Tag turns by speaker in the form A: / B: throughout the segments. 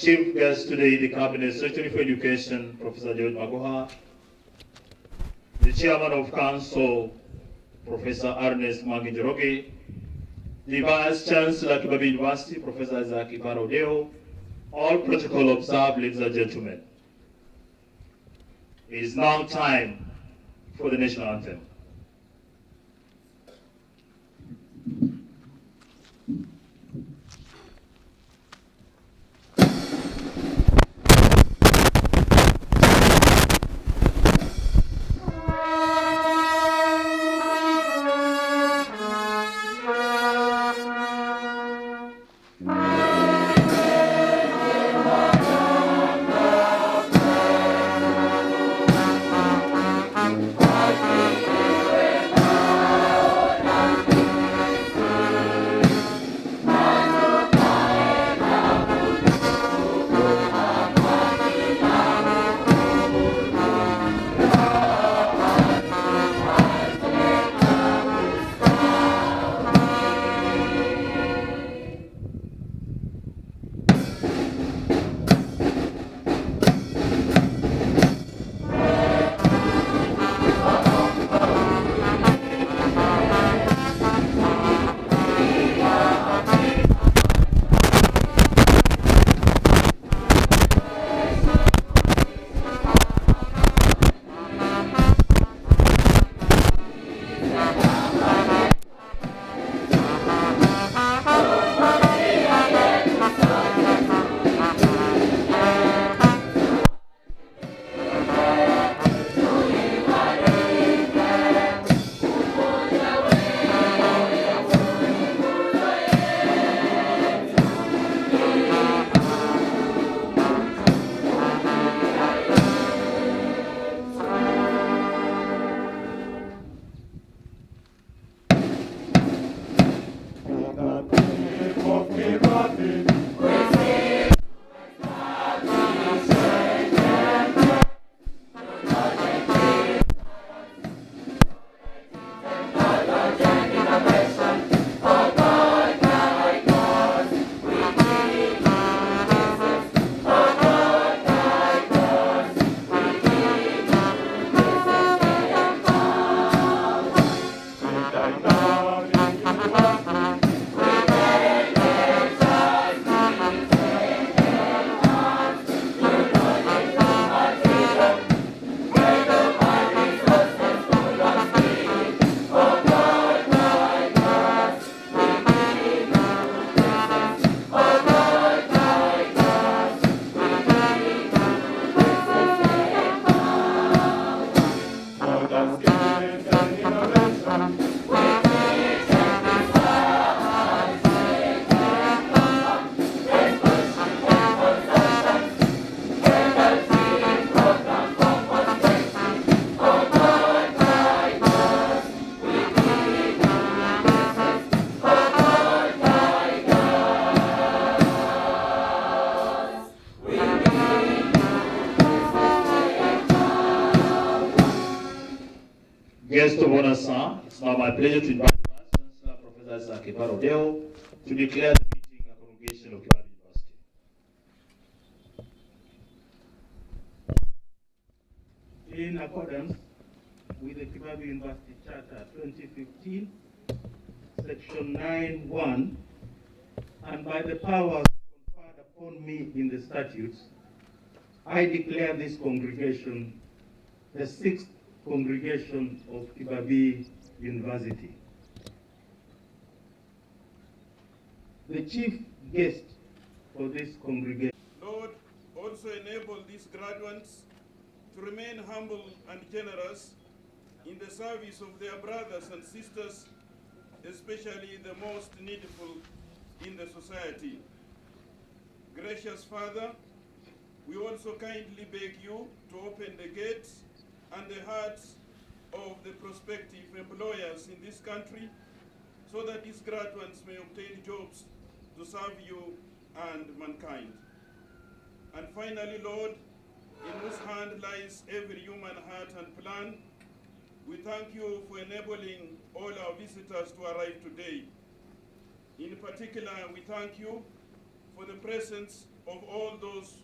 A: Chief guest today, the Cabinet Secretary for Education, Professor George Magoha, the Chairman of Council, Professor Ernest Manginjoroge, the Vice Chancellor, Kibabii University, Professor Isaac Ibarodeo, all protocol observed, ladies and gentlemen. It is now time for the national anthem. Guest of honor, sir, it's now my pleasure to invite the Vice Chancellor, Professor Isaac Ibarodeo, to declare the meeting a congregation of Kibabii University.
B: In accordance with the Kibabii University Charter 2015, Section 9(1), and by the powers conferred upon me in the statutes, I declare this congregation the sixth congregation of Kibabii University. The chief guest for this congregation.
C: Lord, also enable these graduates to remain humble and generous in the service of their brothers and sisters, especially the most needful in the society. Gracious Father, we also kindly beg you to open the gates and the hearts of the prospective employers in this country so that these graduates may obtain jobs to serve you and mankind. And finally, Lord, in whose hand lies every human heart and plan, we thank you for enabling all our visitors to arrive today. In particular, we thank you for the presence of all those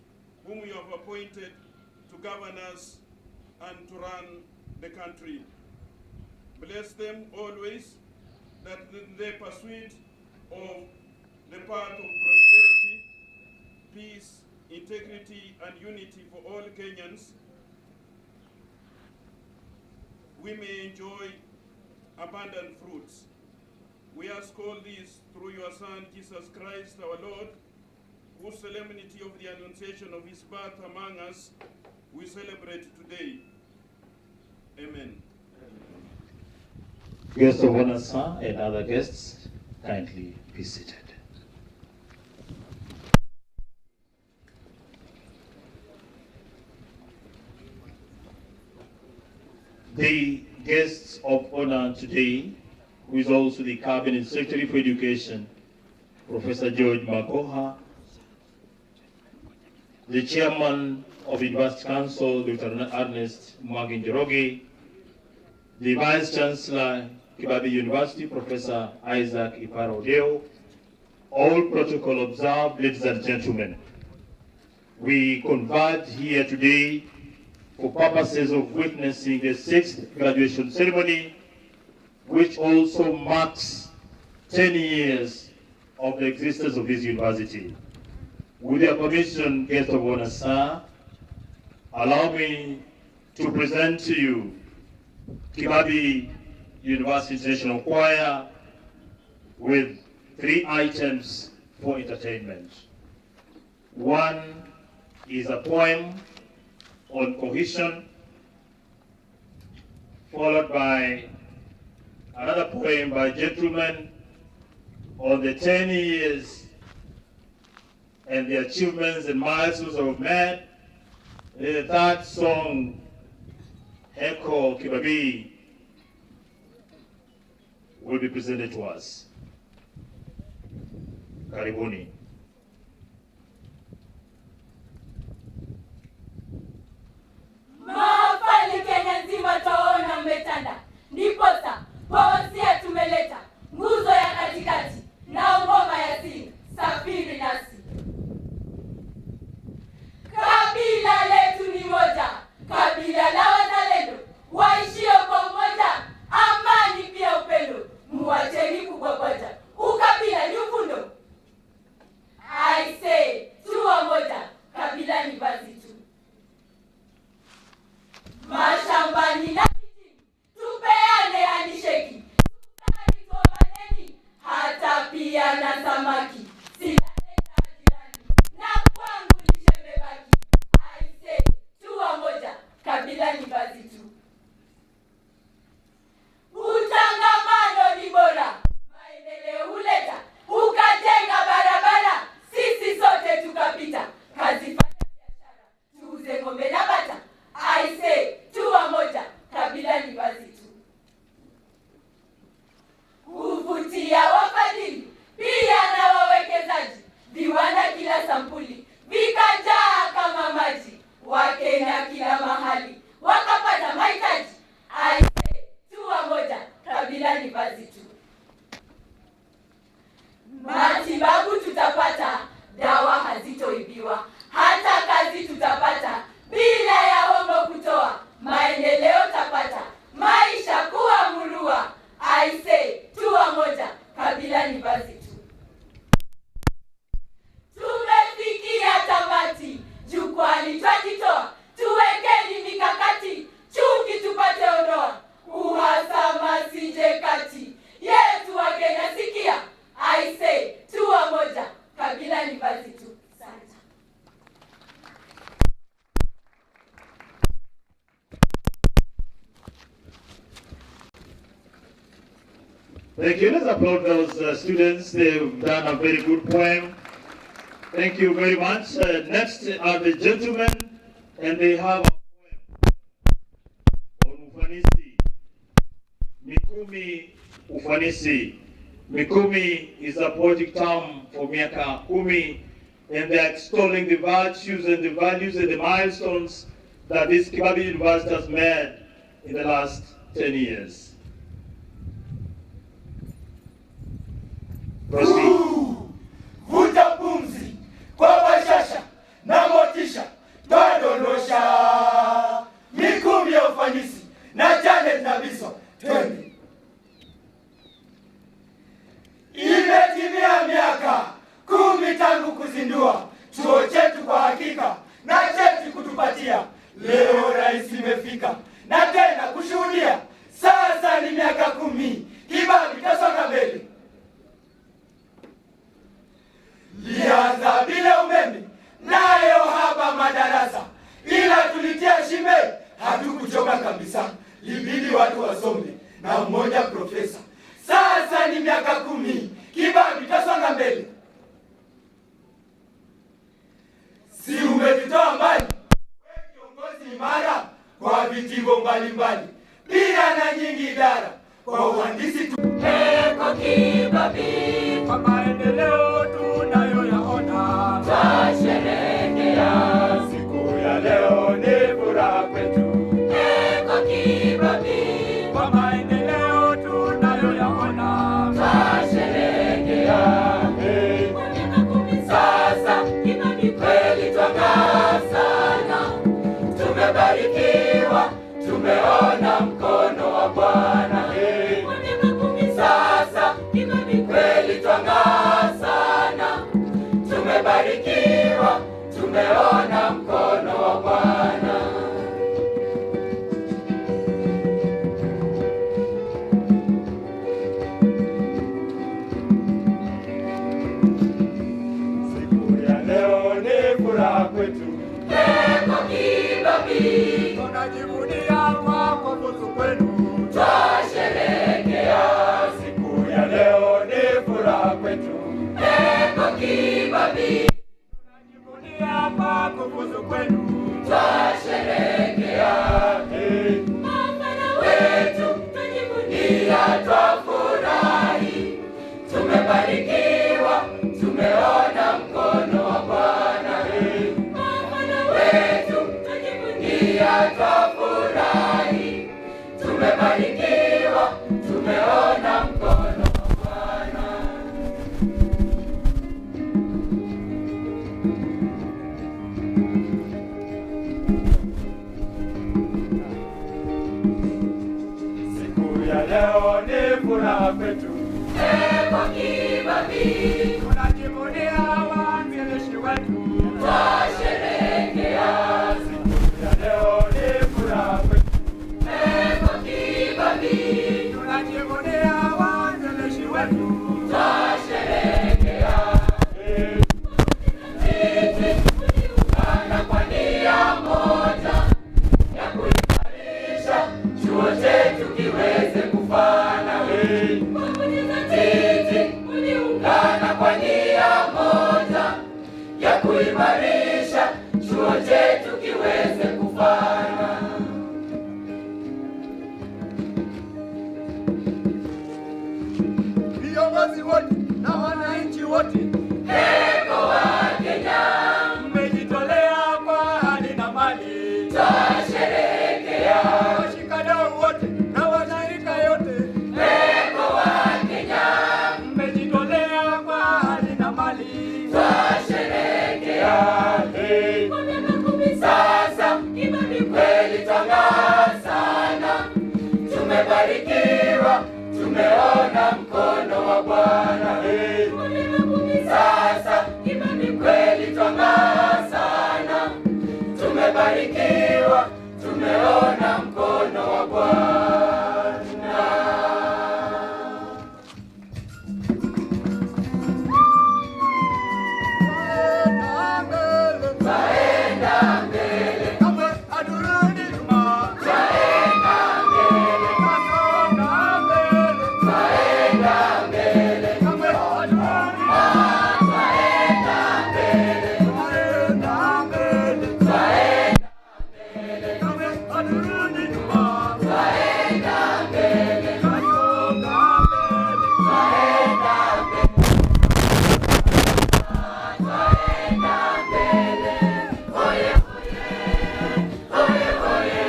C: whom you have appointed to govern us and to run the country. Bless them always, that in their pursuit of the path of prosperity, peace, integrity, and unity for all Kenyans, we may enjoy abundant fruits. We ask all this through your Son, Jesus Christ, our Lord, whose solemnity of the annunciation of his birth among us we celebrate today. Amen.
A: Guests of honor, sir, and other guests, kindly be seated. The guests of honor today, who is also the Cabinet Secretary for Education, Professor George Magoha, the Chairman of University Council, Dr. Ernest Mwangi, the Vice Chancellor, Kibabii University, Professor Isaac Iparo-Odeo, all protocol observed, ladies and gentlemen. We converge here today for purposes of witnessing the 6th graduation ceremony, which also marks 10 years of the existence of this university. With your permission, guest of honor, sir, allow me to present to you Kibabii University International Choir with 3 items for entertainment. One is a poem on cohesion, followed by another poem by gentlemen on the 10 years and the achievements and milestones of man. The third song, Echo Kibabii, will be presented to us. Karibuni.
D: Mahafali Kenya nzima twaona mmetanda, ndiposa wawasia tumeleta nguzo ya katikati na ngoma ya siri, safiri nasi. Kabila letu ni moja, kabila la wazalendo, waishio kwa umoja, amani pia upendo, muacheni kubwabwaja, ukabila ni ufundo. I say, tuwa moja, kabila ni vazi tu. Mashambani na kijini, tupeane handisheki, sukari tuomaneni, hata pia na samaki. Sinaleta jirani, na kwangu nishemebaki. I say, tuwa moja, kabila ni vazi tu. Utangamano ni bora, maendeleo huleta, ukajenga barabara, sisi sote tukapita, kazi fanya biashara, tuuze ng'ombe na bata. I say, tuwa moja, kabila ni vazi tu. Kuvutia wafadhili, pia na wawekezaji, viwanda kila sampuli, vikajaa kama maji, Wakenya kila mahali, wakapata mahitaji. I say, tuwa moja, kabila ni vazi tu. Matibabu tutapata, dawa hazitoibiwa, hata kazi tutapata, bila ya hongo kutoa, maendeleo tapata, maisha kuwa murua. I say, tuwa moja, kabila ni vazi tu. Tumefikia tamati, jukwani twajitoa, tuwekeni mikakati, chuki tupate ondoa, uhasama sije kati yetu Wakenya sikia. I say, tuwa moja, kabila ni vazi tu. Asante.
A: Thank you. Let's applaud those students. They've done a very good poem. Thank you very much. Next are the gentlemen, and they have a poem on ufanisi. Mikumi ufanisi. Mikumi is a poetic term for miaka kumi, and they're extolling the virtues and the values and the milestones that this Kibabii University has made in the last 10 years.
E: Vuta pumzi kwa bashasha, kuchoka kabisa, libidi watu wasome na mmoja profesa. Sasa ni miaka 10, Kibabii tasonga mbele. Si umetutoa mbali, wewe kiongozi imara kwa vitivo mbalimbali, pia na nyingi idara kwa uhandisi tu.
D: Heko Kibabii,
E: kwa maendeleo tunayoyaona,
D: twasherehekea
E: siku ya leo ni furaha kwetu.
D: Heko Kibabii,
E: Kwa maendeleo tunayoyaona,
D: twasherehekea kwa miaka 10 sasa. Kibabii kweli twang'aa sana, tumebarikiwa, tumeona mkono wa Bwana. Kwa miaka 10 sasa, Kibabii kweli twang'aa sana, tumebarikiwa, tumeona mkono wa Bwana.
E: siku ya leo ni furaha kwetu.
D: Heko Kibabii,
E: Tunajivunia kwa kufuzu kwenu,
D: twasherehekea
E: siku ya leo ni furaha kwetu.
D: Heko Kibabii,
E: Tunajivunia kwa kufuzu kwenu,
D: twasherehekea mafana wetu, twajivunia, twafurahi, tumebarikiwa, tumeona mkono wa Bwana. Mafana wetu, twajivunia, twafurahi, tumebarikiwa, tumeona mkono wa Bwana.
E: siku ya leo ni furaha kwetu.
D: Heko Kibabii,
E: Tunajivunia waanzilishi wetu,
D: twasherehekea
E: siku ya leo ni furaha kwetu.
D: Heko Kibabii,
E: Tunajivunia waanzilishi wetu,
D: twasherehekea sisi tuliungana kwa nia moja ya kuimarisha chuo chetu kiweze kufana. Sisi tuliungana kwa nia moja ya kuimarisha chuo chetu kiweze kufana.
E: viongozi wote na wananchi wote,
D: Heko wa Kenya,
E: mmejitolea kwa hali na mali,
D: twasherehekea
E: washikadau wote na washirika yote,
D: Heko wa Kenya,
E: mmejitolea kwa hali na mali,
D: twasherehekea kwa miaka 10 sasa. Kibabii kweli twang'aa sana, tumebarikiwa, tumeona mkono wa Bwana. Kwa miaka 10 sasa, Kibabii kweli twang'aa sana, tumebarikiwa, tumeona mkono wa Bwana. Twaenda mbele,
E: kamwe haturudi nyuma,
D: twaenda mbele,
E: tunasonga mbele,
D: twaenda mbele,
E: kamwe haturudi nyuma,
D: twaenda mbele,
E: tunaenda mbele,
D: twaenda mbele,
E: kamwe haturudi nyuma,
D: twaenda mbele,
E: tunasonga mbele,
D: twaenda mbele, twaenda mbele. Oye, oye, oye, oye,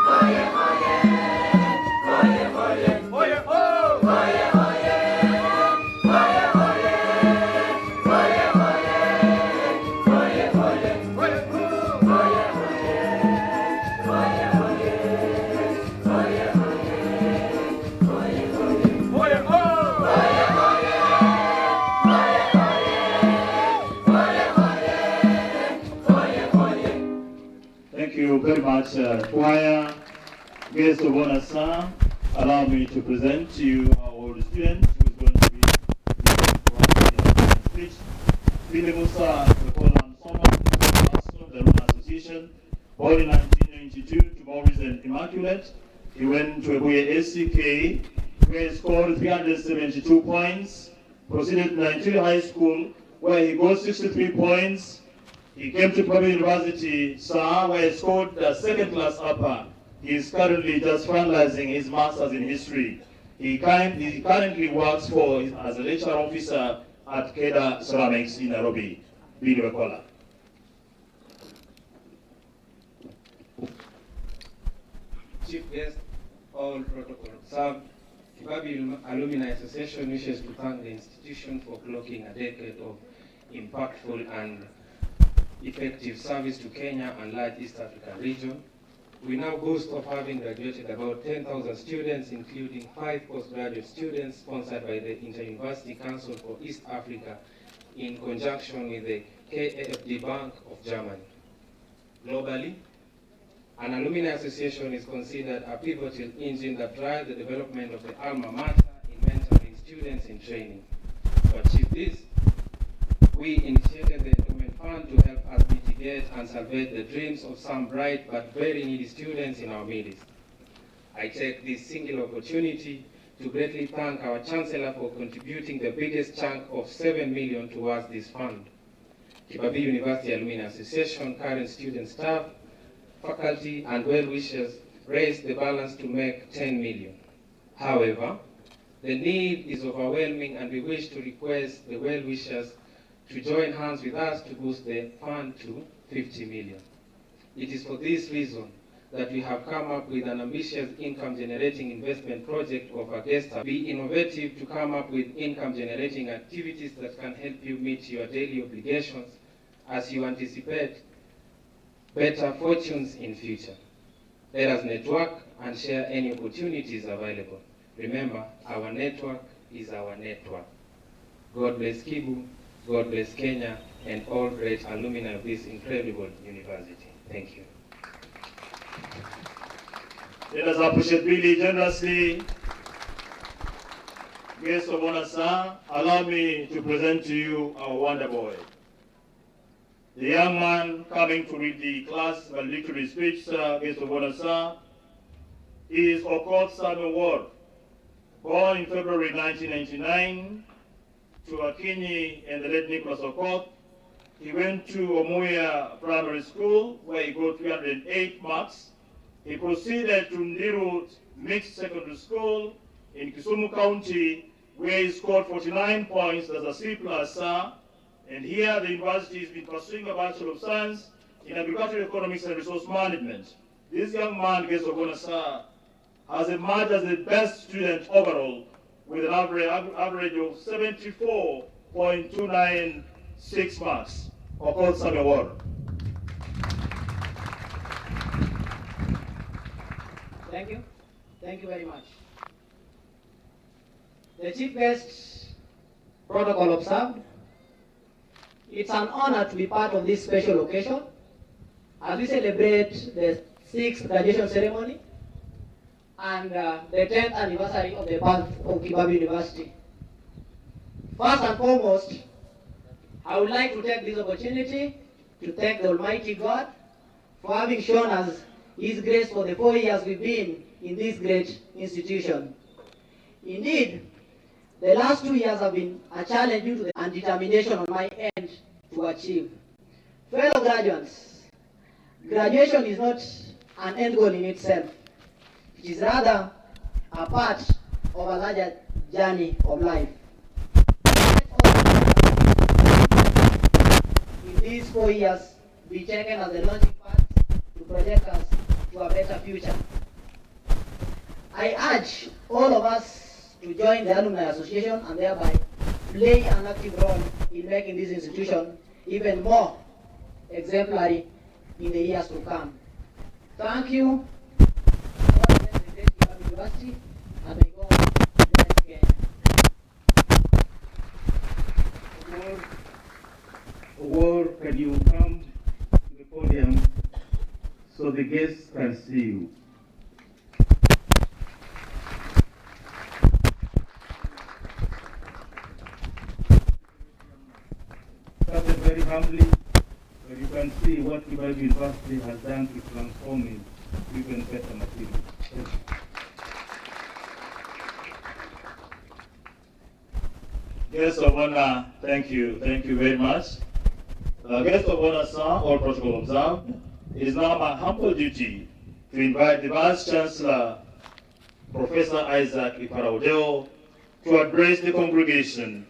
D: oye, oye, oye, oye.
E: oye oh,
D: Oye, oye, oye, oye, oye, oye, oye, oye,
E: oye oh, oye oh,
A: Thank you very much, choir. Guest of honor, sir. Allow me to present to you our old student who is going to be giving for us a speech. Billy Musa, the Poland Summer, Master of the Roman Association, born in 1992 to Maurice and Immaculate. He went to Ebuye SCK, where he scored 372 points. Proceeded to Nigeria High School, where he got 63 points. He came to Kibabii University, sir, where he scored the second class upper. He is currently just finalizing his master's in history. He currently works as a lecture officer at Keda Ceramics in Nairobi. Video caller.
F: Chief guest, all protocol observed, Kibabii Alumni Association wishes to thank the institution for clocking a decade of impactful and effective service to Kenya and large East African region. We now boast of having graduated about 10,000 students, including 5 postgraduate students sponsored by the Inter-University Council for East Africa in conjunction with the KAFD Bank of Germany. Globally, an alumni association is considered a pivotal engine that drives the development of the alma mater in mentoring students in training. To achieve this, we initiated the endowment fund to help us mitigate and salvage the dreams of some bright but very needy students in our midst. I take this single opportunity to greatly thank our Chancellor for contributing the biggest chunk of 7 million towards this fund. Kibabii University Alumni Association, current student staff, faculty and well-wishers raised the balance to make 10 million. However, the need is overwhelming and we wish to request the well-wishers to join hands with us to boost the fund to 50 million. It is for this reason that we have come up with an ambitious income-generating investment project of Augusta. Be innovative to come up with income-generating activities that can help you meet your daily obligations as you anticipate better fortunes in future. Let us network and share any opportunities available. Remember, our network is our network. God bless Kibu, God bless Kenya, and all great alumni of this incredible university. Thank you.
A: Let us appreciate Billy generously. Guests of honor, sir, allow me to present to you our wonder boy. The young man coming to read the class valedictory speech, sir, guest of honor, sir, is Okoth Samuel Ward. Born in February 1999 to Akinyi and the late Nicholas Okoth. He went to Omuya Primary School, where he got 308 marks. He proceeded to Ndiru Mixed Secondary School in Kisumu County, where he scored 49 points as a C+, sir. And here the university has been pursuing a Bachelor of Science in Agricultural Economics and Resource Management. This young man, guest of honor, sir, has emerged as the best student overall with an average of 74.296 marks. Okoth Samuel Ward.
G: Thank you. Thank you very much. The chief guest, protocol observed. It's an honor to be part of this special occasion as we celebrate the 6th graduation ceremony and the 10th anniversary of the birth of Kibabii University. First and foremost, I would like to take this opportunity to thank the Almighty God for having shown us His grace for the 4 years we've been in this great institution. Indeed, the last 2 years have been a challenge due to the determination on my end to achieve. Fellow graduates, graduation is not an end goal in itself. It is rather a part of a larger journey of life. In these 4 years, be taken as the launching pad to project us to a better future. I urge all of us to join the Alumni Association and thereby play an active role in making this institution even more exemplary in the years to come. Thank you. God bless the great Kibabii University, and may God bless Kenya.
B: Award, can you come to the podium so the guests can see you? Started very humbly, but you can see what Kibabii University has done to transforming even better material. Thank you.
A: Guest of honor, thank you very much. Guest of honor, sir, all protocol observed. It is now my humble duty to invite the Vice Chancellor, Professor Isaac Iparaudeo, to address the congregation,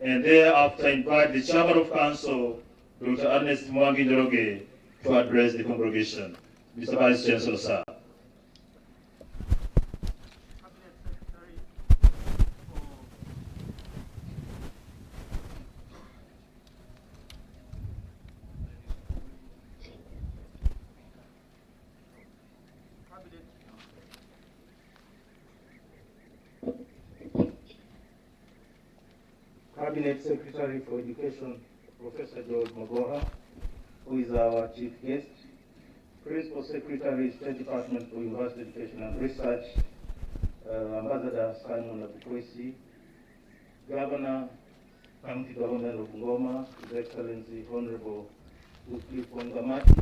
A: and thereafter invite the Chairman of Council, Dr. Ernest Mwangi Njoroge, to address the congregation. Mr. Vice Chancellor, sir.
B: Cabinet Secretary for Education, Professor George Magoha, who is our chief guest. Principal Secretary, State Department for University Education and Research, Ambassador Simon Abukwesi, Governor, County Government of Ngoma, His Excellency Honorable Wycliffe Wangamati,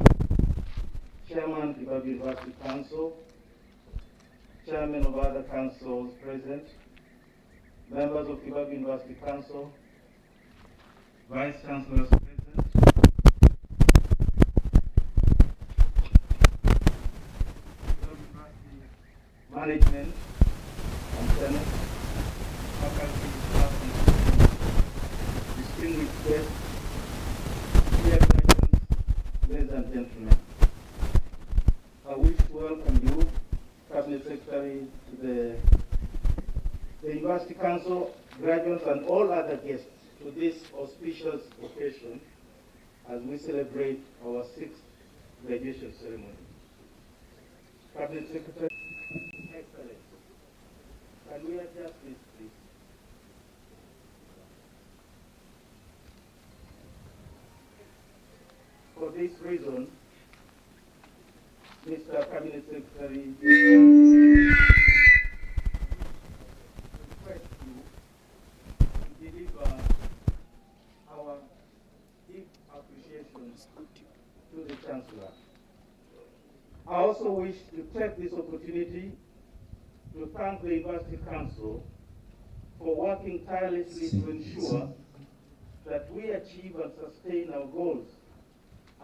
B: Chairman, Kibabii University Council, Chairman of other councils present, members of Kibabii University Council, Vice Chancellors present, management and senate, faculty, staff, and students, distinguished guests, dear friends, ladies and gentlemen. I wish to welcome you, Cabinet Secretary, to the University Council, graduates, and all other guests to this auspicious occasion as we celebrate our 6th graduation ceremony. Cabinet Secretary, Excellent. Can we adjust this, please? For this reason, Mr. Cabinet Secretary, request you to deliver our deep appreciation to the Chancellor. I also wish to take this opportunity to thank the University Council for working tirelessly to ensure that we achieve and sustain our goals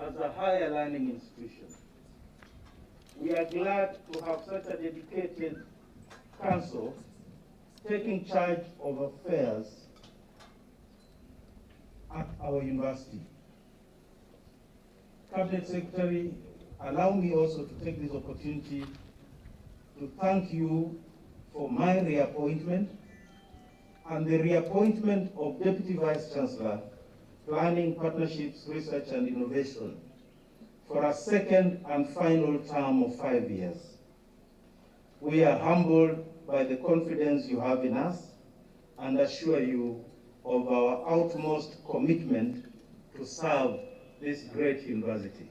B: as a higher learning institution. We are glad to have such a dedicated council taking charge of affairs at our university. Cabinet Secretary, allow me also to take this opportunity to thank you for my reappointment and the reappointment of Deputy Vice Chancellor, Planning, Partnerships, Research and Innovation for a second and final term of 5 years. We are humbled by the confidence you have in us and assure you of our utmost commitment to serve this great university.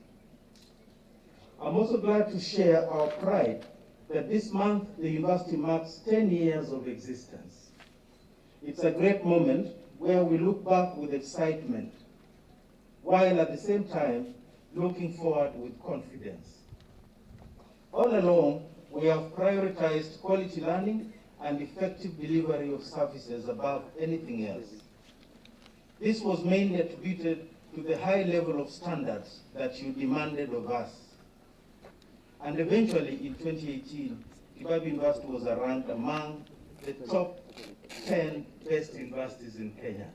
B: I'm also glad to share our pride that this month the university marks 10 years of existence. It's a great moment where we look back with excitement, while at the same time looking forward with confidence. All along, we have prioritized quality learning and effective delivery of services above anything else. This was mainly attributed to the high level of standards that you demanded of us. And eventually, in 2018, Kibabii University was ranked among the top 10 best universities in Kenya.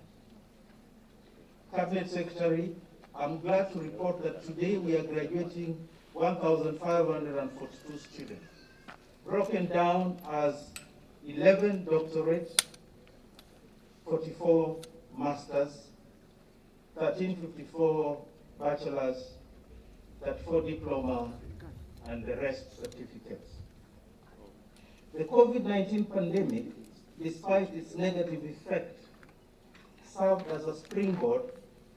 B: Cabinet Secretary, I'm glad to report that today we are graduating 1,542 students, broken down as 11 doctorates, 44 masters, 1354 bachelors, 34 diploma, and the rest certificates. The COVID-19 pandemic, despite its negative effect, served as a springboard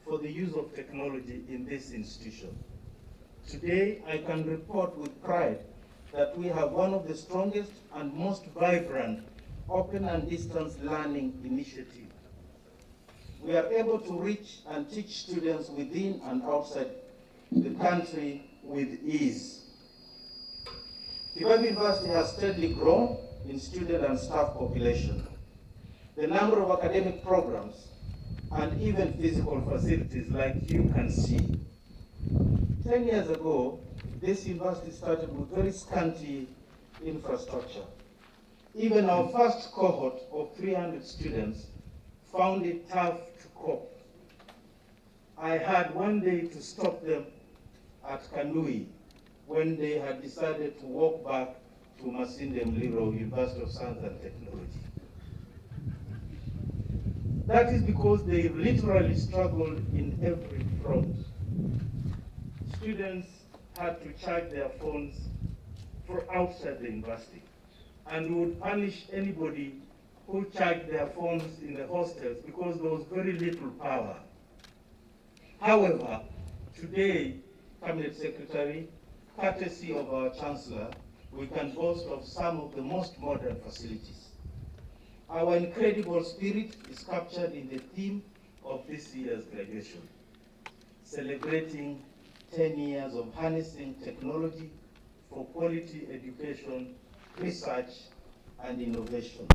B: for the use of technology in this institution. Today, I can report with pride that we have one of the strongest and most vibrant open and distance learning initiatives. We are able to reach and teach students within and outside the country with ease. Kibabii University has steadily grown in student and staff population. The number of academic programs and even physical facilities like you can see. 10 years ago, this university started with very scanty infrastructure. Even our first cohort of 300 students found it tough to cope. I had one day to stop them at Kanui when they had decided to walk back to Masinde Muliro, University of Science and Technology. That is because they literally struggled in every front. Students had to charge their phones for outside the university and would punish anybody who charged their phones in the hostels because there was very little power. However, today, Cabinet Secretary, courtesy of our Chancellor, we can boast of some of the most modern facilities. Our incredible spirit is captured in the theme of this year's graduation, celebrating 10 years of harnessing technology for quality education, research, and innovation.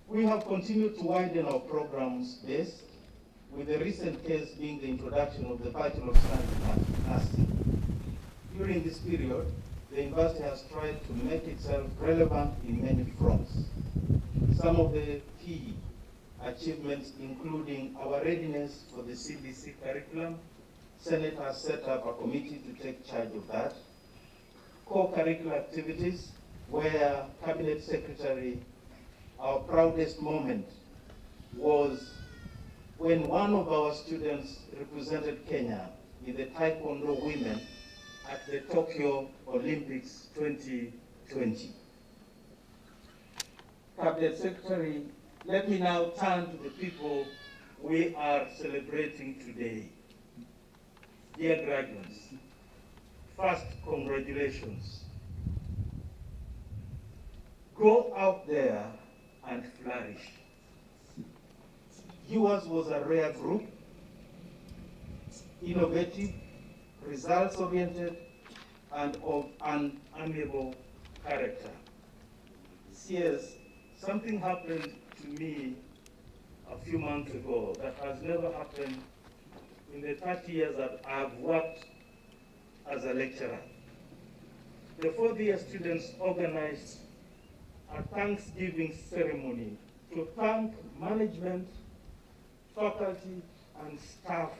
B: We have continued to widen our programs base, with the recent case being the introduction of the Bachelor of Science in Nursing. During this period, the university has tried to make itself relevant in many fronts. Some of the key achievements including our readiness for the CBC curriculum. Senate has set up a committee to take charge of that. Co-curricular activities, where Cabinet Secretary, our proudest moment was when one of our students represented Kenya in the Taekwondo women at the Tokyo Olympics 2020. Cabinet Secretary, let me now turn to the people we are celebrating today. Dear graduates, first, congratulations. Go out there and flourish. Yours was a rare group, innovative, results-oriented, and of an amiable character. CS, something happened to me a few months ago that has never happened in the 30 years that I've worked as a lecturer. The fourth-year students organized a Thanksgiving ceremony to thank management, faculty, and staff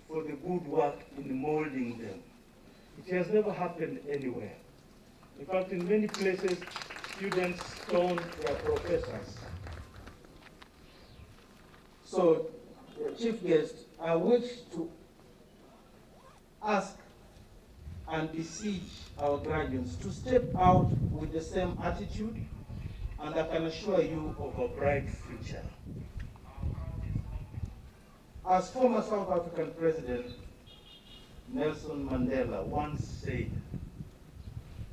B: for the good work in molding them. It has never happened anywhere. In fact, in many places, students stoned their professors. So, Chief Guest, I wish to ask and beseech our graduates to step out with the same attitude, and I can assure you of a bright future. As former South African President Nelson Mandela once said,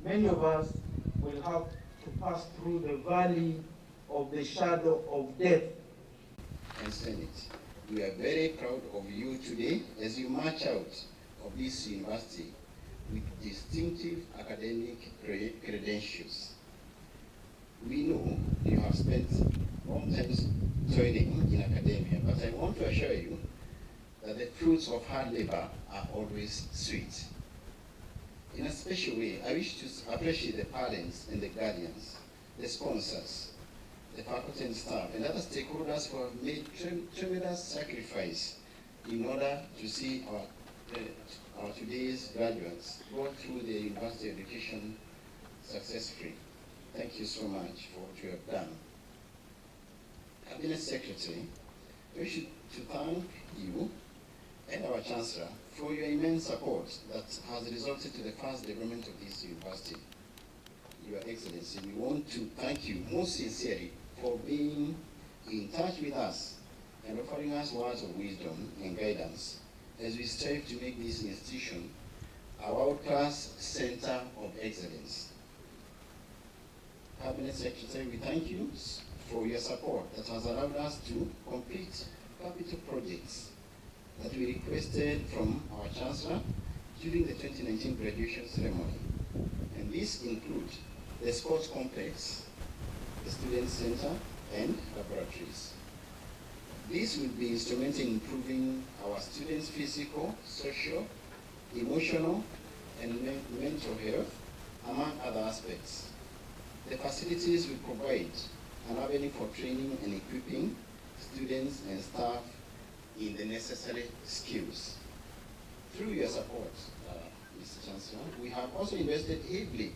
B: many of us will have to pass through the valley of the shadow of death.
H: And Senate, we are very proud of you today as you march out of this university with distinctive academic credentials. We know you have spent long times toiling in academia, but I want to assure you that the fruits of hard labor are always sweet. In a special way, I wish to appreciate the parents and the guardians, the sponsors, the faculty and staff, and other stakeholders who have made tremendous sacrifice in order to see our today's graduates go through the university education successfully. Thank you so much for what you have done. Cabinet Secretary, we wish to thank you and our Chancellor for your immense support that has resulted to the fast development of this university. Your Excellency, we want to thank you most sincerely for being in touch with us and offering us words of wisdom and guidance as we strive to make this institution a world-class center of excellence. Cabinet Secretary, we thank you for your support that has allowed us to complete capital projects that we requested from our Chancellor during the 2019 graduation ceremony. and these include the sports complex, the student center, and laboratories. This will be instrumental in improving our students' physical, social, emotional, and mental health, among other aspects. The facilities will provide an avenue for training and equipping students and staff in the necessary skills. Through your support, Mr. Chancellor, we have also invested heavily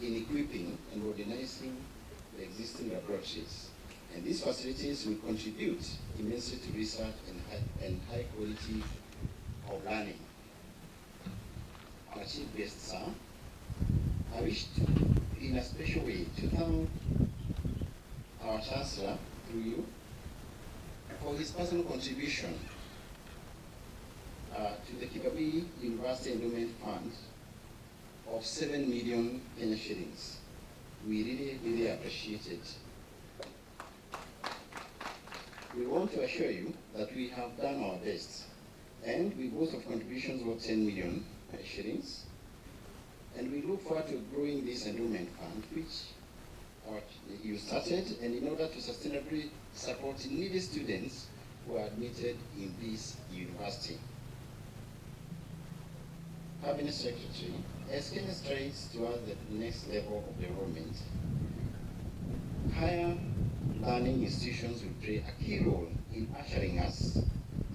H: in equipping and modernizing the existing laboratories. And these facilities will contribute immensely to research and high quality of learning. Our Chief Guest, sir, I wish to, in a special way, to thank our Chancellor, through you, for his personal contribution to the Kibabii University Endowment Fund of 7 million Kenya shillings. We really, really appreciate it. We want to assure you that we have done our best, and we boast of contributions worth 10 million shillings, and we look forward to growing this endowment fund, which you started, and in order to sustainably support needy students who are admitted in this university. Cabinet Secretary, as Kenya strives towards the next level of development, higher learning institutions will play a key role in ushering us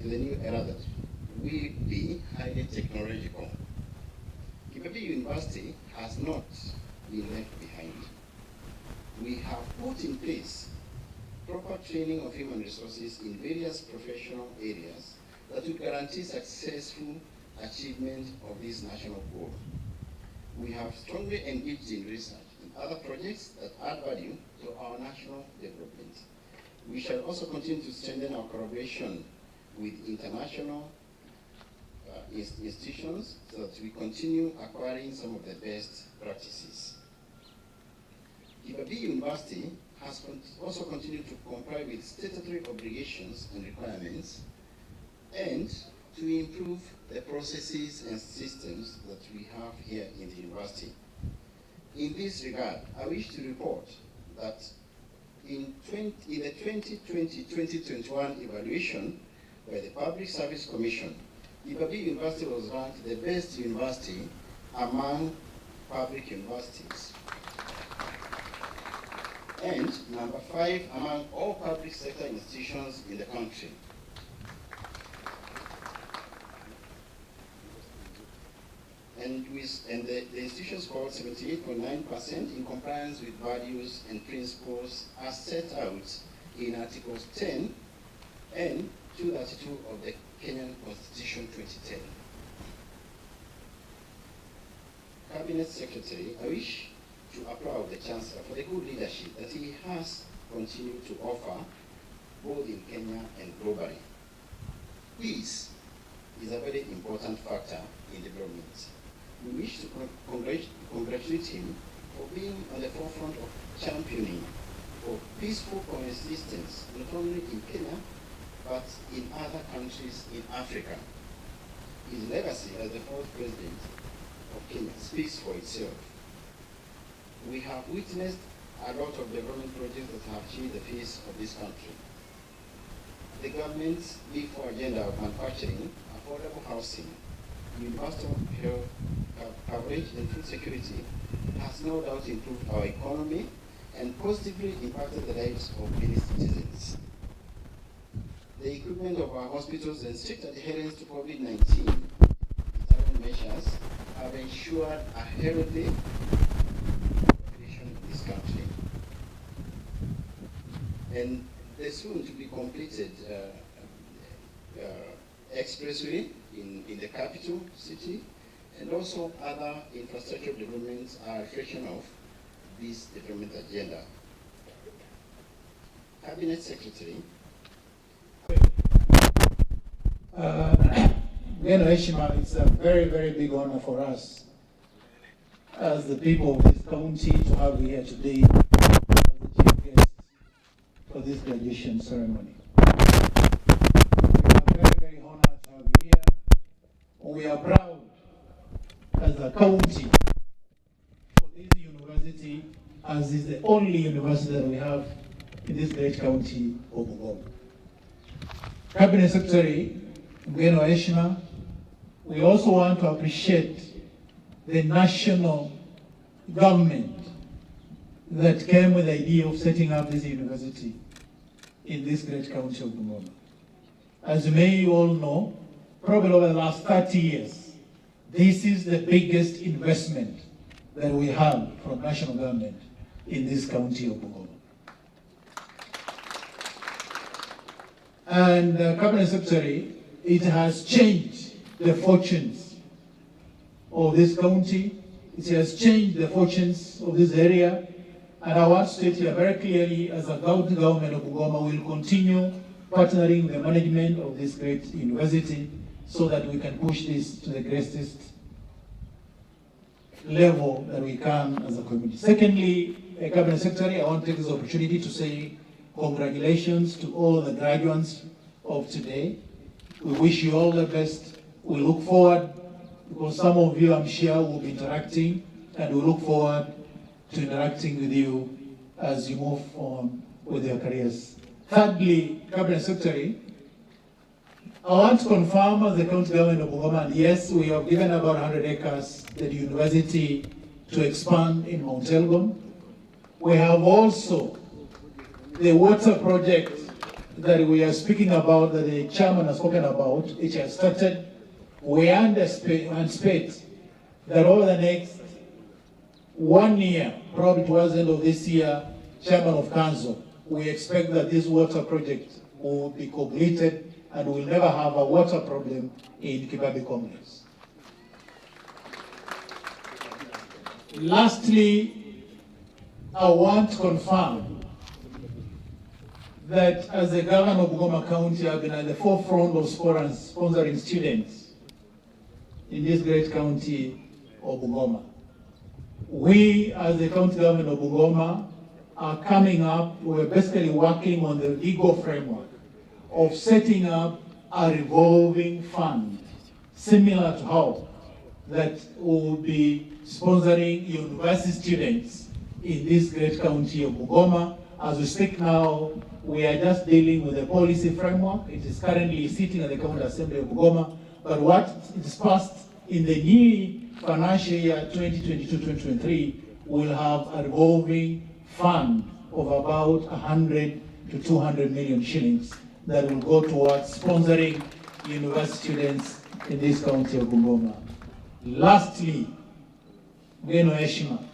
H: to the new era that will be highly technological. Kibabii University has not been left behind. We have put in place proper training of human resources in various professional areas that will guarantee successful achievement of this national goal. We have strongly engaged in research and other projects that add value to our national development. We shall also continue to strengthen our collaboration with international institutions so that we continue acquiring some of the best practices. Kibabii University has also continued to comply with statutory obligations and requirements and to improve the processes and systems that we have here in the university. In this regard, I wish to report that in the 2020-2021 evaluation by the Public Service Commission, Kibabii University was ranked the best university among public universities and number 5 among all public sector institutions in the country. And the institution scored 78.9% in compliance with values and principles as set out in Articles 10 and 232 of the Kenyan Constitution 2010. Cabinet Secretary, I wish to applaud the Chancellor for the good leadership that he has continued to offer both in Kenya and globally. Peace is a very important factor in development. We wish to congratulate him for being on the forefront of championing for peaceful coexistence, not only in Kenya, but in other countries in Africa. His legacy as the fourth president of Kenya speaks for itself. We have witnessed a lot of development projects that have changed the face of this country. The government's Big Four agenda of manufacturing, affordable housing, universal health coverage, and food security has no doubt improved our economy and positively impacted the lives of many citizens. The equipment of our hospitals and strict adherence to COVID-19 measures have ensured a healthy population in this country. And the soon to be completed expressway in the capital city and also other infrastructure developments are a reflection of this development agenda. Cabinet Secretary.
B: Geno Heshima, it's a very, very big honor for us as the people of this county to have you here today as the chief guest for this graduation ceremony. We are very, very honored to have you here. We are proud as a county for this as is the only university that we have in this great county of Bungoma. Cabinet Secretary Mgeni wa heshima, we also want to appreciate the national government that came with the idea of setting up this university in this great county of Bungoma. As you may all know, probably over the last 30 years, this is the biggest investment that we have from national government in this county of Bungoma. And Cabinet Secretary, it has changed the fortunes of this county. It has changed the fortunes of this area. And I want to state here very clearly, as a county government of Bungoma, will continue partnering with the management of this great university so that we can push this to the greatest level that we can as a community. Secondly, Cabinet Secretary, I want to take this opportunity to say congratulations to all the graduates of today. We wish you all the best. We look forward, because some of you, I'm sure, will be interacting, and we look forward to interacting with you as you move on with your careers. Thirdly, Cabinet Secretary, I want to confirm as the county government of Bungoma, and yes, we have given about 100 acres to the university to expand in Mount Elgon. We have also the water project that we are speaking about, that the chairman has spoken about, which has started. We anticipate that over the next 1 year, probably towards the end of this year, Chairman of Council, we expect that this water project will be completed and we'll never have a water problem in Kibabii Complex. Lastly, I want to confirm that as the governor of Bungoma County, I've been at the forefront of sponsoring students in this great county of Bungoma. We, as the county government of Bungoma, are coming up, we're basically working on the legal framework of setting up a revolving fund, similar to how that will be sponsoring university students in this great county of Bungoma. As we speak now, we are just dealing with the policy framework. It is currently sitting at the County Assembly of Bungoma, but what is passed in the new financial year 2022-2023 will have a revolving fund of about 100 to 200 million shillings that will go towards sponsoring university students in this county of Bungoma. Lastly, Mgeni wa heshima,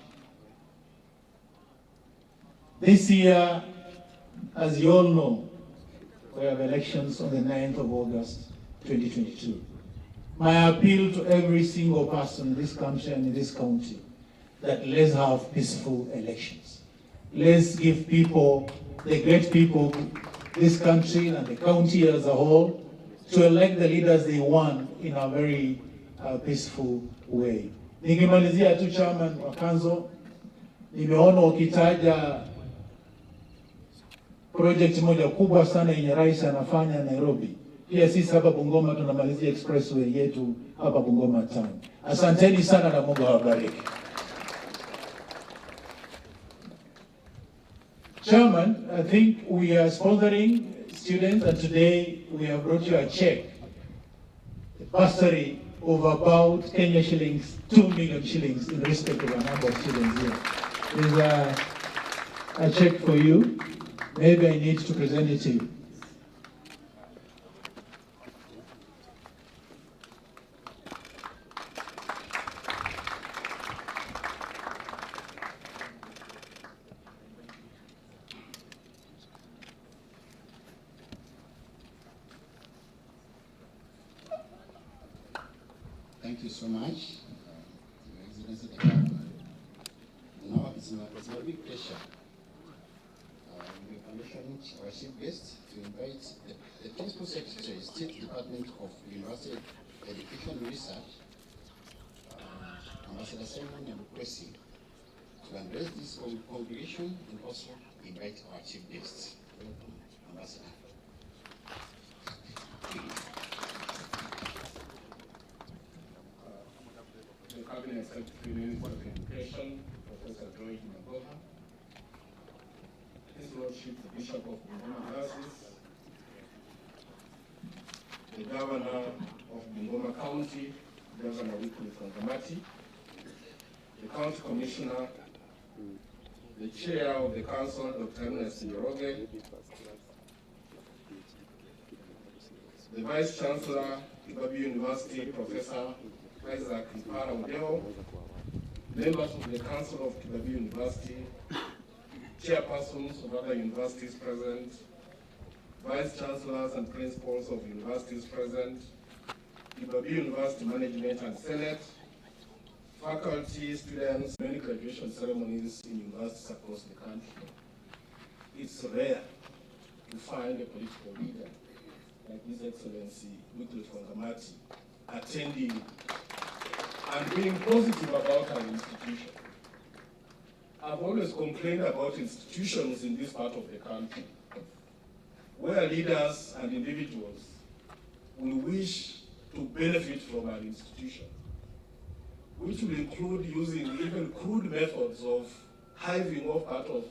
B: this year, as you all know, we have elections on the 9th of August 2022. My appeal to every single person in this country and in this county, that let's have peaceful elections. Let's give people, the great people, this country and the county as a whole, to elect the leaders they want in a very peaceful way. Nikimalizia tu chairman wa Council, nimeona ukitaja project moja kubwa sana yenye rais anafanya Nairobi. Pia sisi hapa Bungoma tunamalizia expressway yetu hapa Bungoma town. Asanteni sana na Mungu awabariki. Chairman, I think we are sponsoring students, and today we have brought you a check, a bursary of about Kenya shillings, 2 million shillings in respect of a number of students here. There's a check for you. Maybe I need to present it to you.
H: Thank you so much, Your Excellency the Governor. Now it's a big pleasure, with permission, our chief guest, to invite the Principal Secretary, State Department of University Education and Research, Ambassador Simon Nyabukwesi, to address this congregation and also invite our chief guest. Welcome, Ambassador.
F: The Cabinet Secretary, Minister of Education, Professor George Magoha,
I: Lordship, the Bishop of Bungoma Diocese, the Governor of Bungoma County, Governor Wycliffe Wangamati, the County Commissioner, the Chair of the Council, Dr. Ernest Njoroge, the Vice Chancellor, Kibabii University, Professor Isaac Mpara Udeo, members of the Council of Kibabii University, chairpersons of other universities present, vice chancellors and principals of universities present, Kibabii University Management and Senate, faculty, students, many graduation ceremonies in universities across the country. It's rare to find a political leader like His Excellency Wycliffe Wangamati attending and being positive about our institution. I've always complained about institutions in this part of the country where leaders and individuals will wish to benefit from our institution, which will include using even crude methods of hiving off part of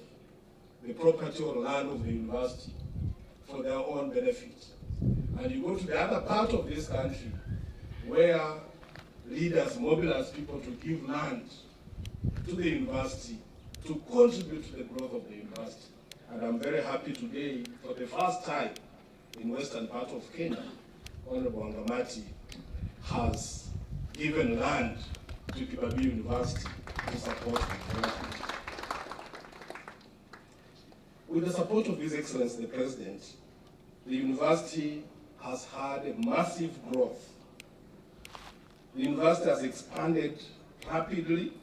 I: the property or land of the university for their own benefit. And you go to the other part of this country where leaders mobilize people to give land to the university to contribute to the growth of the university. And I'm very happy today, for the first time in western part of Kenya, Honorable Wangamati has given land to Kibabii University to support development. With the support of His Excellency the President, the university has had a massive growth. The university has expanded rapidly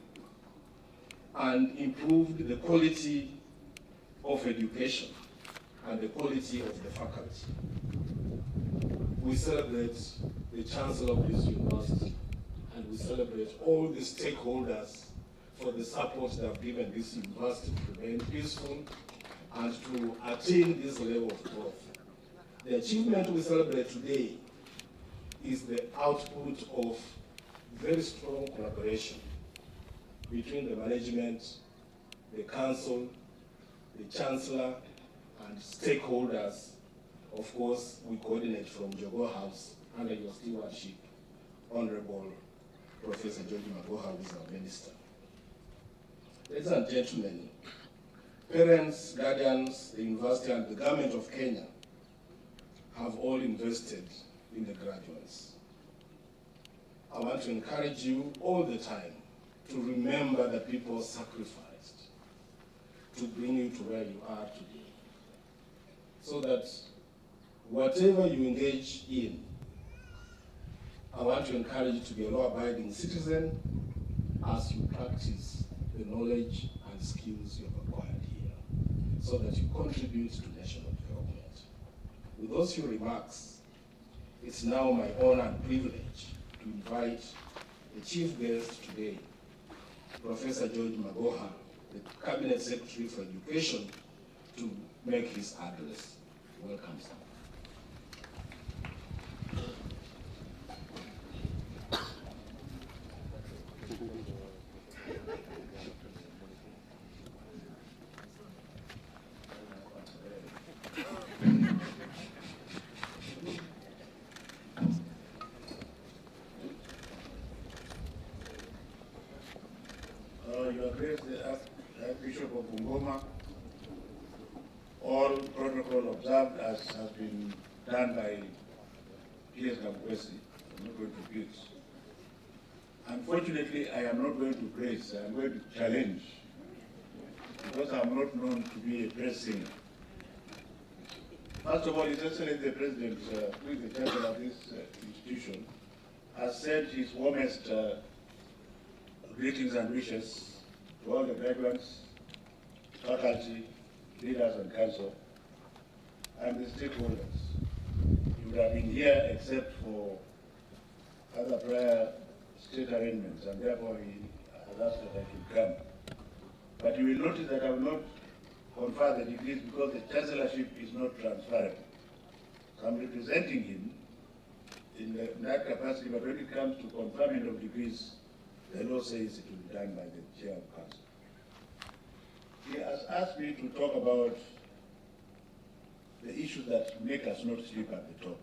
I: and improved the quality of education and the quality of the faculty. We celebrate the Chancellor of this university, and we celebrate all the stakeholders for the support they have given this university to remain peaceful and to attain this level of growth. The achievement we celebrate today is the output of very strong collaboration between the management, the council, the chancellor, and stakeholders. Of course, we coordinate from Jogo House under your stewardship, Honorable Professor George Magoha, who is our minister. Ladies and gentlemen, parents, guardians, the university, and the government of Kenya have all invested in the graduates. I want to encourage you all the time to remember the people sacrificed to bring you to where you are today, so that whatever you engage in, I want to encourage you to be a law-abiding citizen as you practice the knowledge and skills you have acquired here, so that you contribute to national development. With those few remarks, it's now my honor and privilege to invite the chief guest today, Professor George Magoha, the Cabinet Secretary for Education, to make his address. Welcome, sir.
J: Your Grace, the Archbishop of Bungoma, all protocol observed as has been done by P.S. Kamkwesi. I'm not going to praise. Unfortunately, I am not going to praise. I am going to challenge, because I am not known to be a praise singer. First of all, His Excellency the President, who is the Chancellor of this institution, has sent his warmest greetings and wishes to all the graduates, faculty, leaders and council, and the stakeholders. You would have been here except for other prior state arrangements, and therefore he has asked that I should come. But you will notice that I will not confer the degrees because the chancellorship is not transferable. So I'm representing him in that capacity, but when it comes to conferment of degrees, the law says it will be done by the chair of council. He has asked me to talk about issues that make us not sleep at the top.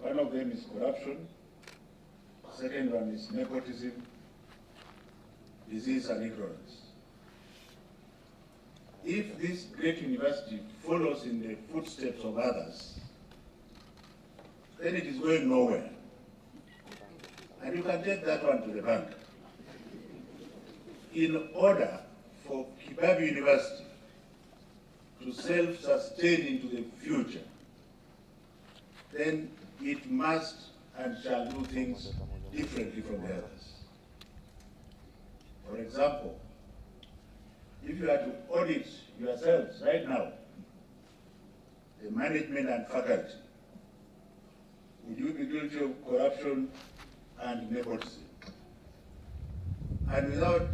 J: One of them is corruption. Second one is nepotism, disease and ignorance. If this great university follows in the footsteps of others, then it is going nowhere. And you can take that one to the bank. In order for Kibabii University to self-sustain into the future, then it must and shall do things differently from the others. For example, if you are to audit yourselves right now, the management and faculty, would you be guilty of corruption and nepotism? And without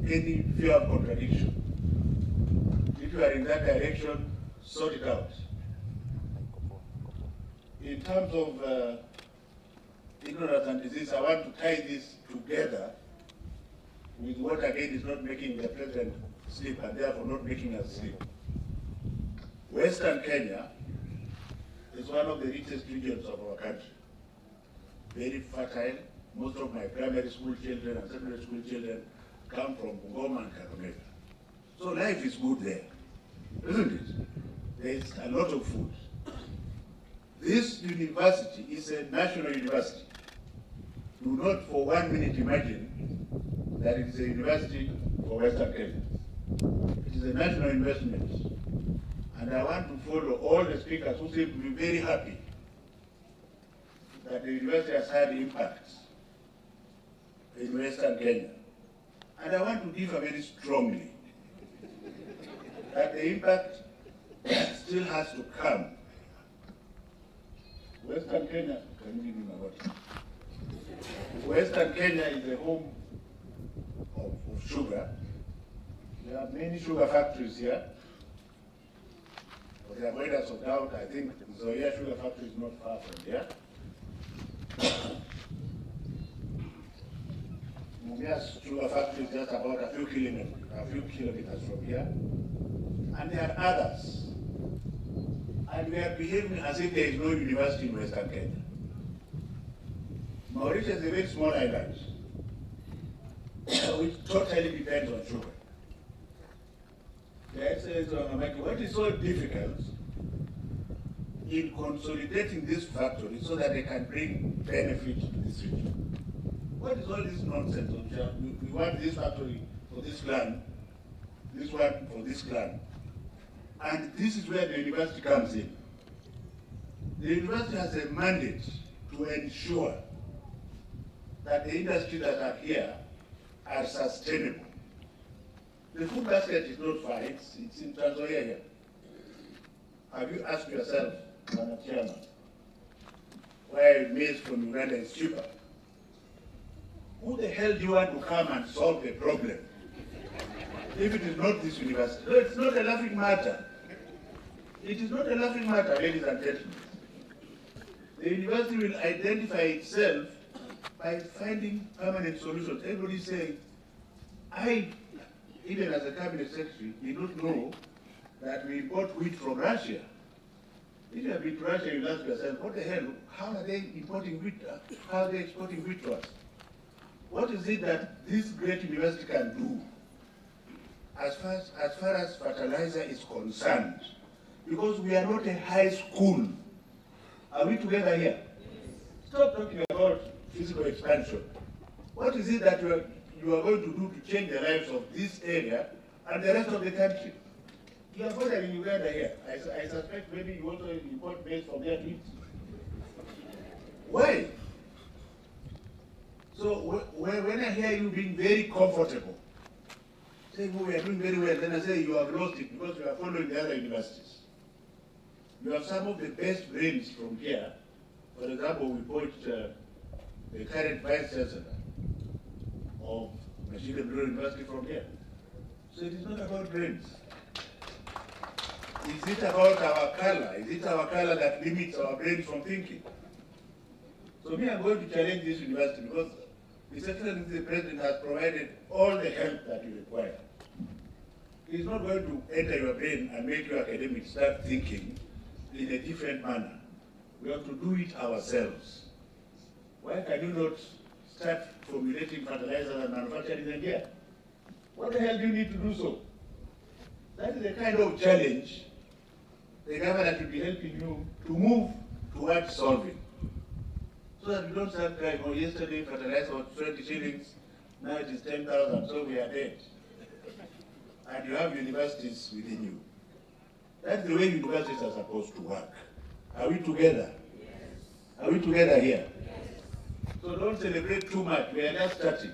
J: any fear of contradiction, if you are in that direction, sort it out. In terms of ignorance and disease, I want to tie this together with what again is not making the president sleep and therefore not making us sleep. Western Kenya is one of the richest regions of our country. Very fertile. Most of my primary school children and secondary school children come from Bungoma and Kakamega. So life is good there, isn't it? There is a lot of food. This university is a national university. Do not for 1 minute imagine that it is a university for Western Kenya. It is a national investment. And I want to follow all the speakers who seem to be very happy that the university has had impacts in Western Kenya. And I want to differ very strongly that the impact still has to come. Western Kenya, can you give me my water? Western Kenya is the home of sugar. There are many sugar factories here. For the avoidance of doubt, I think Zoya Sugar Factory is not far from here. Mumia's Sugar Factory is just about a few kilometers from here. And there are others. And we are behaving as if there is no university in Western Kenya. Mauritius is a very small island, which totally depends on sugar. The Excellency of Amaki, what is so difficult in consolidating this factory so that they can bring benefit to this region? What is all this nonsense? We want this factory for this land, this one for this land. And this is where the university comes in. The university has a mandate to ensure that the industries that are here are sustainable. The food basket is not far, it's in Tanzania here. Have you asked yourself, Madam Chairman, why maize from Uganda is cheaper? Who the hell do you want to come and solve the problem if it is not this university? No, it's not a laughing matter. It is not a laughing matter, ladies and gentlemen. The university will identify itself by finding permanent solutions. Everybody is saying, I, even as a cabinet secretary, did not know that we import wheat from Russia. If you have been to Russia, you ask yourself, what the hell, how are they importing wheat? How are they exporting wheat to us? What is it that this great university can do as far as fertilizer is concerned? Because we are not a high school. Are we together here? Stop talking about physical expansion. What is it that you are going to do to change the lives of this area and the rest of the country? You are bothering Uganda here. I suspect maybe you also import maize from there to eat. Why? So when I hear you being very comfortable, saying, oh, we are doing very well, then I say you have lost it because you are following the other universities. You have some of the best brains from here. For example, we poached the current Vice Chancellor of Machine University from here. So it is not about brains. Is it about our color? Is it our color that limits our brains from thinking? So me, I'm going to challenge this university because His Excellency the President has provided all the help that you require. He's not going to enter your brain and make you academics start thinking in a different manner. We have to do it ourselves. Why can you not start formulating fertilizers and manufacturing them here? What the hell do you need to do so? That is the kind of challenge the government will be helping you to move towards solving. So that you don't start crying, oh, yesterday fertilizer was 20 shillings, now it is 10,000, so we are dead. And you have universities within you. That's the way universities are supposed to work. Are we together? Yes. Are we together here? Yes. So don't celebrate too much, we are just starting.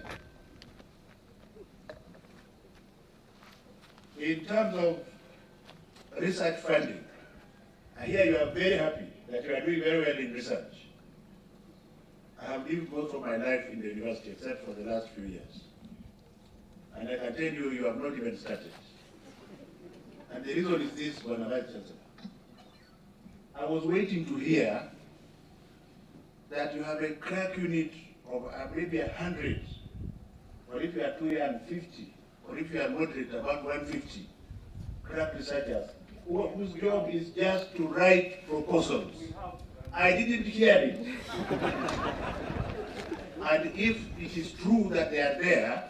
J: In terms of research funding, I hear you are very happy that you are doing very well in research. I have lived most of my life in the university, except for the last few years. And I can tell you, you have not even started. And the reason is this, Vice Chancellor. I was waiting to hear that you have a crack unit of maybe 100, or if you are too young, 50, or if you are moderate, about 150 crack researchers whose job is just to write proposals. I didn't hear it. And if it is true that they are there,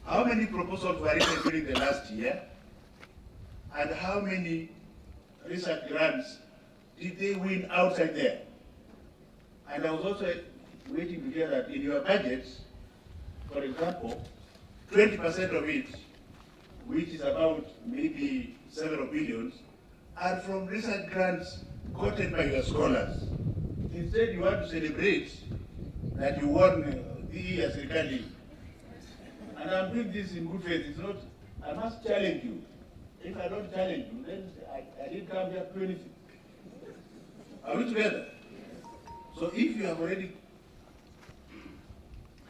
J: how many proposals were written during the last year? And how many research grants did they win outside there? And I was also waiting to hear that in your budget, for example, 20% of it, which is about maybe several billions, are from research grants quoted by your scholars. Instead, you want to celebrate that you won the Serikali. And I'm doing this in good faith. It's not, I must challenge you. If I don't challenge you, then I didn't come here to do anything. Are we together? So if you have already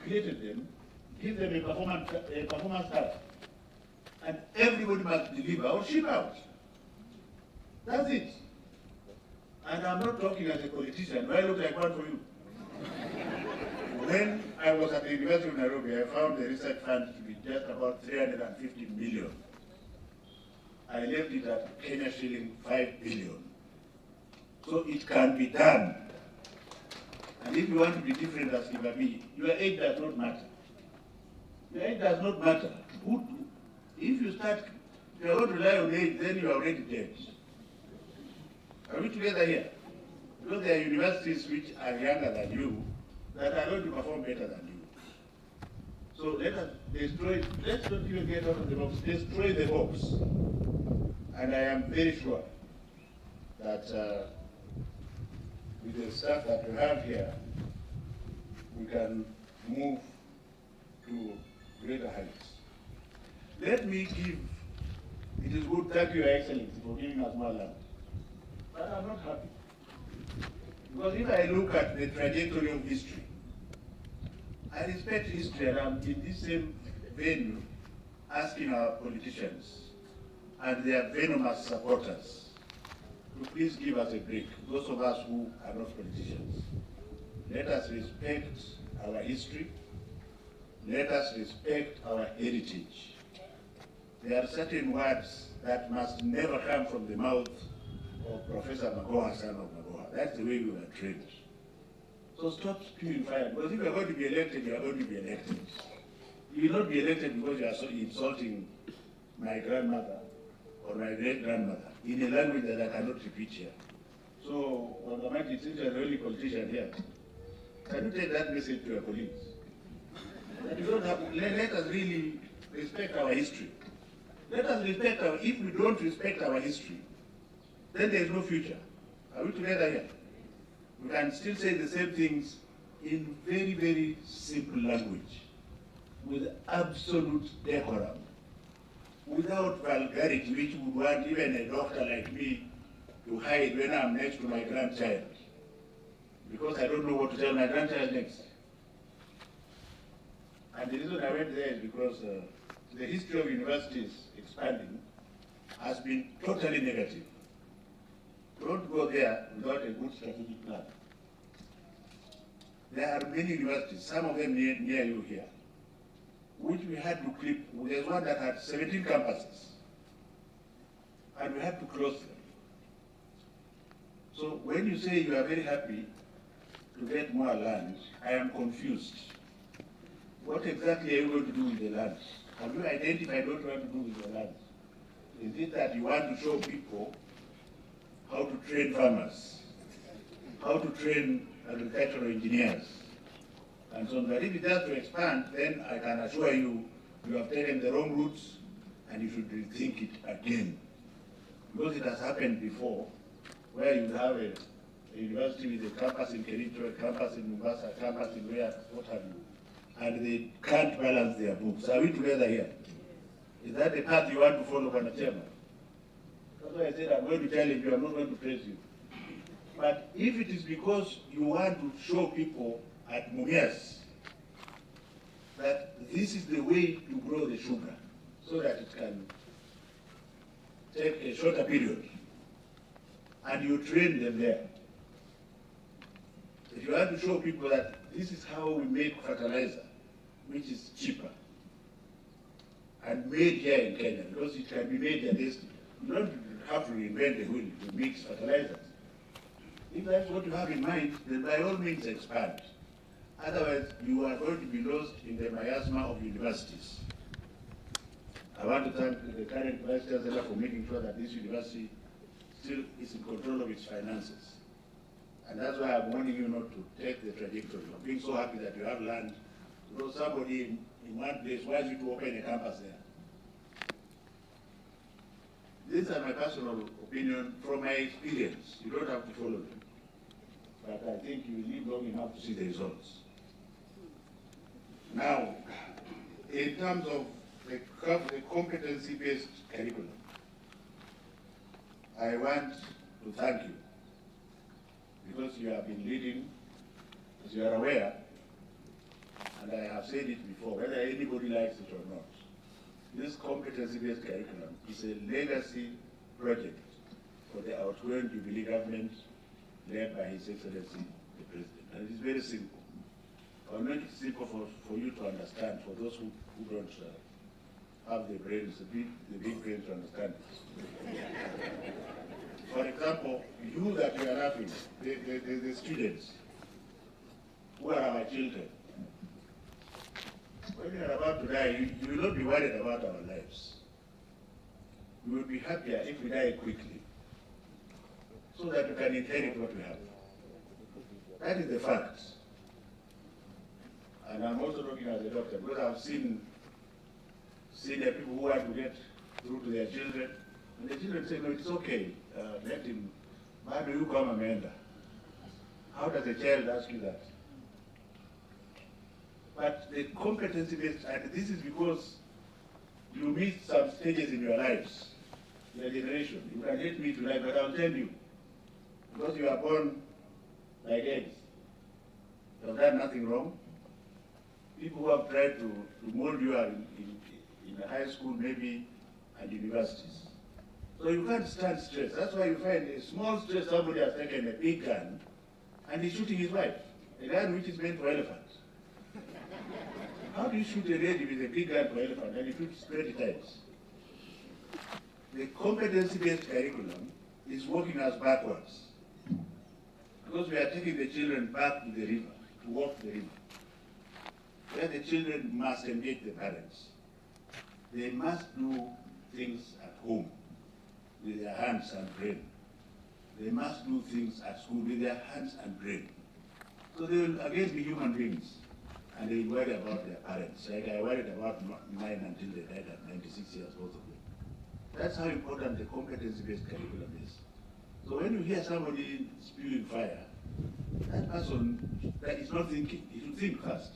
J: created them, give them a performance card. And everybody must deliver or ship out. That's it. And I'm not talking as a politician. Do I look like one for you? When I was at the University of Nairobi, I found the research fund to be just about 350 million. I left it at Kenya shilling 5 billion. So it can be done. And if you want to be different as Kibabii, your age does not matter. Your age does not matter. If you start, if you are going to rely on age, then you are already dead. Are we together here? Because there are universities which are younger than you that are going to perform better than you. So let us destroy, let's not even get out of the box, destroy the box. And I am very sure that with the staff that we have here, we can move to greater heights. Let me give, it is good, thank you, Your Excellency, for giving us more land. But I'm not happy. Because if I look at the trajectory of history, I respect history, and I'm in this same venue asking our politicians and their venomous supporters to please give us a break, those of us who are not politicians. Let us respect our history. Let us respect our heritage. There are certain words that must never come from the mouth of Professor Magoha, son of Magoha. That's the way we were trained. So stop spewing fire, because if you are going to be elected, you are going to be elected. You will not be elected because you are so insulting my grandmother or my great-grandmother in a language that I cannot repeat here. So, Almighty, since you are the only politician here, can you take that message to your colleagues? That you don't have, let us really respect our history. Let us respect our, if we don't respect our history, then there is no future. Are we together here? We can still say the same things in very, very simple language, with absolute decorum, without vulgarity, which would want even a doctor like me to hide when I'm next to my grandchild, because I don't know what to tell my grandchild next. And the reason I went there is because the history of universities expanding has been totally negative. Don't go there without a good strategic plan. There are many universities, some of them near you here, which we had to clip. There's one that had 17 campuses, and we had to close them. So when you say you are very happy to get more land, I am confused. What exactly are you going to do with the land? Have you identified what you want to do with the land? Is it that you want to show people how to train farmers, how to train agricultural engineers, and so on? But if it has to expand, then I can assure you, you have taken the wrong routes and you should rethink it again. Because it has happened before, where you have a university with a campus in Kericho, a campus in Mombasa, a campus in where, what have you, and they can't balance their books. Are we together here? Is that the path you want to follow, Mr. Chairman? That's why I said I'm going to challenge you, I'm not going to praise you. But if it is because you want to show people at Mumias that this is the way to grow the sugar so that it can take a shorter period, and you train them there. If you want to show people that this is how we make fertilizer, which is cheaper, and made here in Kenya, because it can be made here. You don't have to reinvent the wheel to mix fertilizers. If that's what you have in mind, then by all means expand. Otherwise, you are going to be lost in the miasma of universities. I want to thank the current Vice Chancellor for making sure that this university still is in control of its finances. And that's why I'm warning you not to take the trajectory of being so happy that you have land, because somebody in one place wants you to open a campus there. These are my personal opinion from my experience. You don't have to follow them. But I think you will live long enough to see the results. Now, in terms of the competency-based curriculum, I want to thank you because you have been leading, as you are aware, and I have said it before, whether anybody likes it or not. This competency-based curriculum is a legacy project for the outgoing Jubilee government led by His Excellency the President. And it is very simple. I'll make it simple for you to understand, for those who don't have the brains, the big brains to understand it. For example, you that you are laughing, the students who are our children, when you are about to die, you will not be worried about our lives. We will be happier if we die quickly, so that we can inherit what we have. That is the fact. And I'm also looking as a doctor, because I've seen senior people who want to get through to their children, and the children say, no, it's okay, let him, why do you come, Amanda? How does a child ask you that? But the competency-based, and this is because you missed some stages in your lives, your generation. You can hate me tonight, but I'll tell you, because you are born like eggs, you have done nothing wrong. People who have tried to mold you are in high school, maybe, and universities. So you can't stand stress. That's why you find a small stress, somebody has taken a big gun, and he's shooting his wife, a gun which is meant for elephants. How do you shoot a lady with a big gun for elephant and you shoot 20 times? The competency-based curriculum is working us backwards. Because we are taking the children back to the river, to walk the river, where the children must engage the parents. They must do things at home with their hands and brain. They must do things at school with their hands and brain. So they will again be human beings. And they worry about their parents. Like I worried about mine until they died at 96 years, both of them. That's how important the competency-based curriculum is. So when you hear somebody spewing fire, that person that is not thinking, he should think first.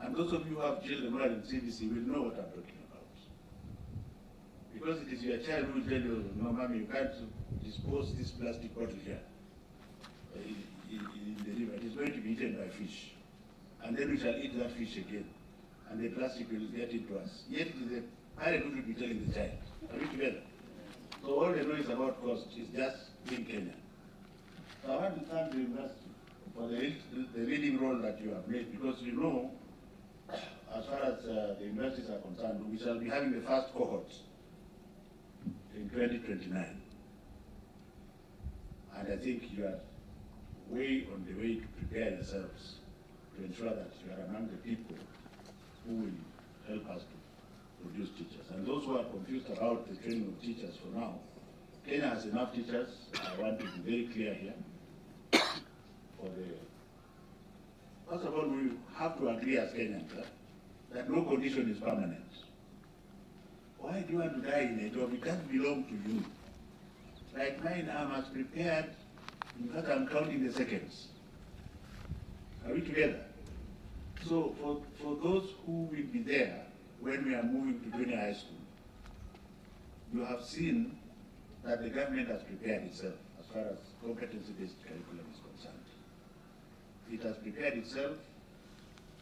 J: And those of you who have children who are in CBC will know what I'm talking about. Because it is your child who will tell you, no, mommy, you can't dispose this plastic bottle here in the river. It is going to be eaten by fish. And then we shall eat that fish again, and the plastic will get into us. Yet it is the parent who should be telling the child. Are we together? So all the noise about cost is just being Kenyan. So I want to thank the university for the leading role that you have made, because you know, as far as the universities are concerned, we shall be having the first cohort in 2029. And I think you are way on the way to prepare yourselves to ensure that you are among the people who will help us to produce teachers. And those who are confused about the training of teachers for now, Kenya has enough teachers. I want to be very clear here. First of all, we have to agree as Kenyans that no condition is permanent. Why do you want to die in a job? It doesn't belong to you. Like mine, I'm as prepared. In fact, I'm counting the seconds. Are we together? So for those who will be there when we are moving to junior high school, you have seen that the government has prepared itself as far as competency-based curriculum is concerned. It has prepared itself.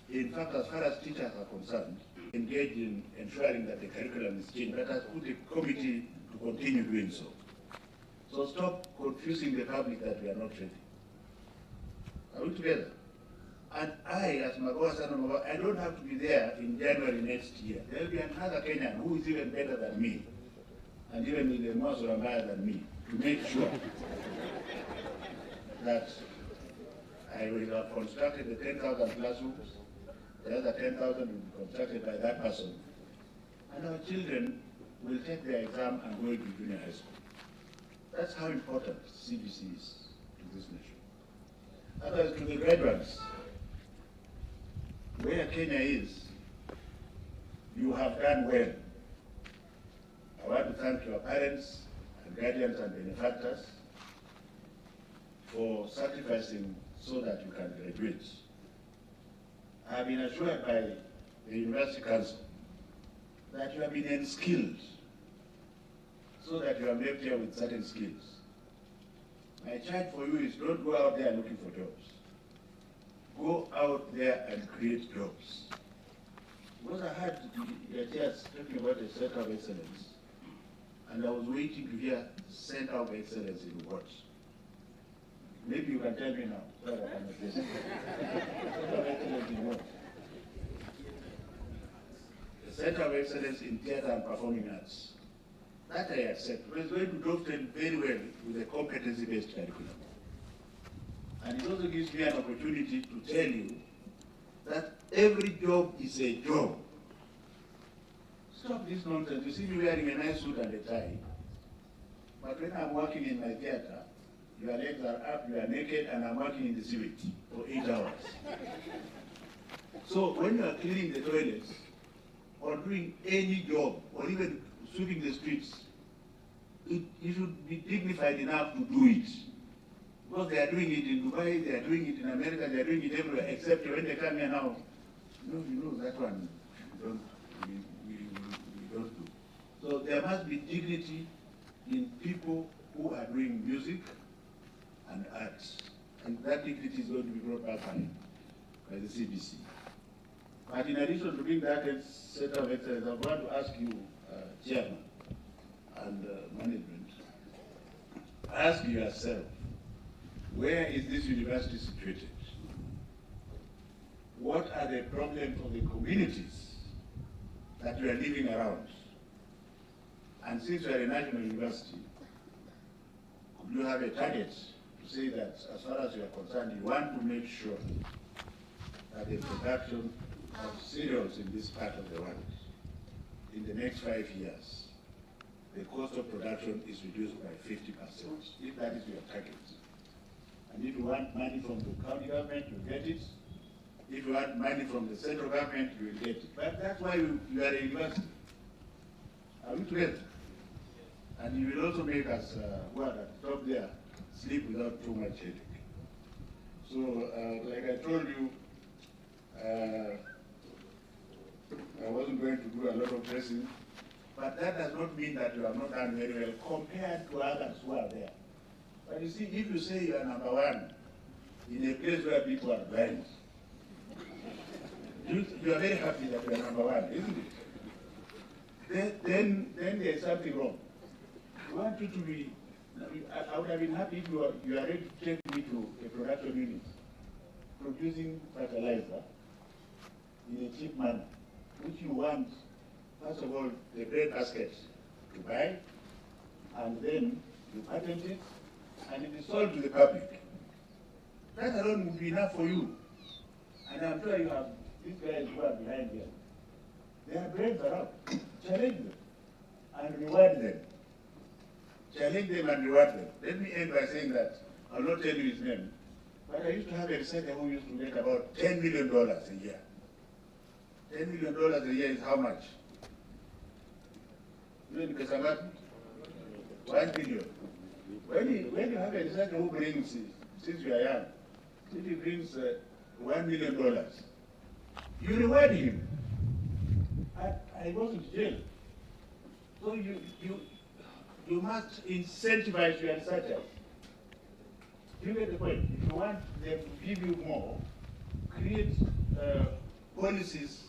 J: In fact, as far as teachers are concerned, engaged in ensuring that the curriculum is changed, but has put a committee to continue doing so. So stop confusing the public that we are not ready. Are we together? And I, as Magoha son of Magoha, I don't have to be there in January next year. There will be another Kenyan who is even better than me, and even more Surambaya than me, to make sure that I will have constructed the 10,000 classrooms. The other 10,000 will be constructed by that person. And our children will take their exam and go into junior high school. That's how important CBC is to this nation. Otherwise, to the graduates, where Kenya is, you have done well. I want to thank your parents and guardians and benefactors for sacrificing so that you can graduate. I have been assured by the University Council that you have been unskilled so that you are left here with certain skills. My charge for you is don't go out there looking for jobs. Go out there and create jobs. Because I heard the chairs talking about a center of excellence, and I was waiting to hear center of excellence in what? Maybe you can tell me now. Center of excellence in what? The center of excellence in theater and performing arts. That I accept. But it's going to dovetail very well with the competency-based curriculum. And it also gives me an opportunity to tell you that every job is a job. Stop this nonsense. You see me wearing a nice suit and a tie, but when I'm working in my theater, your legs are up, you are naked, and I'm working in the sewage for 8 hours. So when you are cleaning the toilets, or doing any job, or even sweeping the streets, you should be dignified enough to do it. Because they are doing it in Dubai, they are doing it in America, they are doing it everywhere, except when they come here now, you know that one we don't do. So there must be dignity in people who are doing music and arts. And that dignity is going to be brought back by the CBC. But in addition to being that center of excellence, I want to ask you, Chairman and management, ask yourself, where is this university situated? What are the problems of the communities that you are living around? And since you are a national university, you have a target to say that as far as you are concerned, you want to make sure that the production of cereals in this part of the world, in the next 5 years, the cost of production is reduced by 50%, if that is your target. And if you want money from the county government, you get it. If you want money from the central government, you will get it. But that's why you are a university. Are we together? And you will also make us, who are at the top there, sleep without too much headache. So, like I told you, I wasn't going to do a lot of pressing, but that does not mean that you have not done very well compared to others who are there. But you see, if you say you are number one in a place where people are blind, you are very happy that you are number one, isn't it? Then there is something wrong. I want you to be, I would have been happy if you are ready to take me to a production unit producing fertilizer in a cheap manner, which you want, first of all, the bread basket to buy, and then you patent it, and it is sold to the public, that alone would be enough for you. And I'm sure you have these guys who are behind here. Their brains are up. Challenge them and reward them. Challenge them and reward them. Let me end by saying that I'll not tell you his name, but I used to have a researcher who used to make about $10 million a year. $10 million a year is how much? $1 billion. When you have a researcher who brings, since you are young, if he brings $1 million, you reward him. I was in jail. So you must incentivize your researchers. You get the point. If you want them to give you more, create policies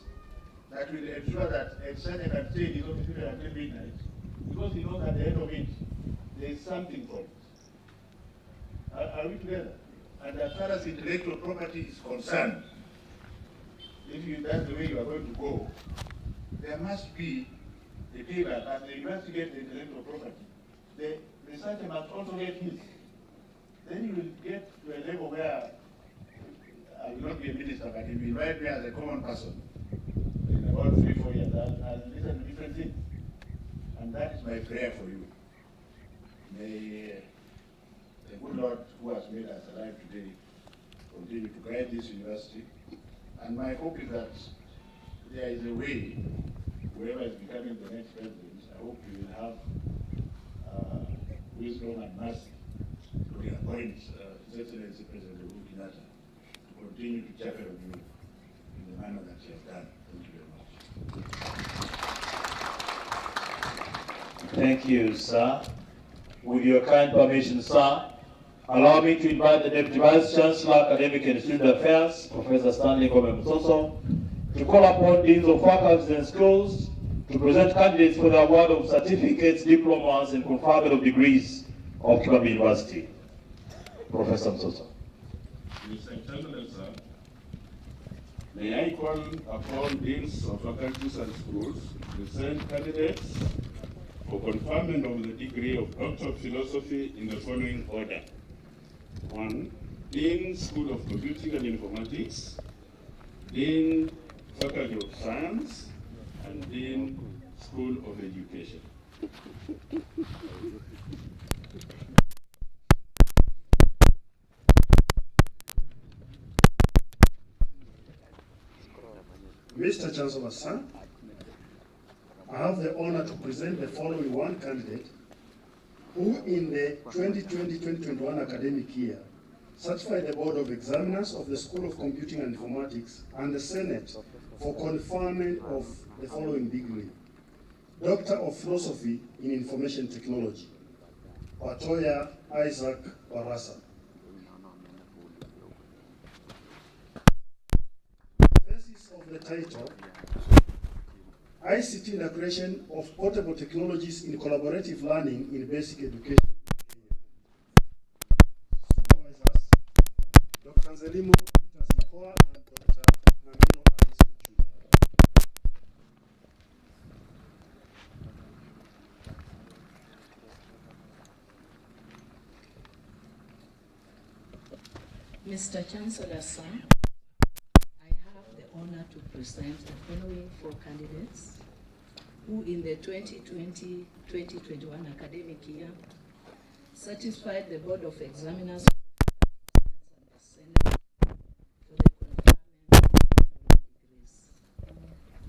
J: that will ensure that a researcher can stay in his office until midnight, because he knows at the end of it, there is something for it. Are we together? And as far as intellectual property is concerned, if that's the way you are going to go, there must be a payback. As the university gets the intellectual property, the researcher must also get his. Then you will get to a level where I will not be a minister, but if you invite me as a common person, in about 3-4 years, I'll listen to different things. And that is my prayer for you. May the good Lord who has made us alive today continue to guide this university. And my hope is that there is a way, whoever is becoming the next president, I hope you will have wisdom and mercy to reappoint His Excellency President Uhuru Kenyatta to continue to chaperone you in the manner that he has done. Thank you very much.
A: Thank you, sir. With your kind permission, sir, allow me to invite the Deputy Vice Chancellor, Academic and Student Affairs, Professor Stanley Komemsoso, to call upon deans of faculties and schools to present candidates for the award of certificates, diplomas, and conferment of degrees of Kibabii University. Professor Msoso.
K: Mr. Chancellor, sir, may I call upon deans of faculties and schools to present candidates for conferment of the degree of Doctor of Philosophy in the following order. 1. Dean, School of Computing and Informatics, Dean, Faculty of Science, and Dean, School of Education.
L: Mr. Chancellor, sir, I have the honor to present the following one candidate who in the 2020-2021 academic year certified the Board of Examiners of the School of Computing and Informatics and the Senate for conferment of the following degree: Doctor of Philosophy in Information Technology, Patoya Isaac Barasa. Thesis of the title: ICT integration of portable technologies in collaborative learning in basic education. Supervisors: Dr. Zelimo Peter Sikoa and Dr. Namiro Alice Michu.
M: Mr. Chancellor, sir, I have the honor to present the following 4 candidates who in the 2020-2021 academic year satisfied the Board of Examiners and the Senate for the conferment of degrees.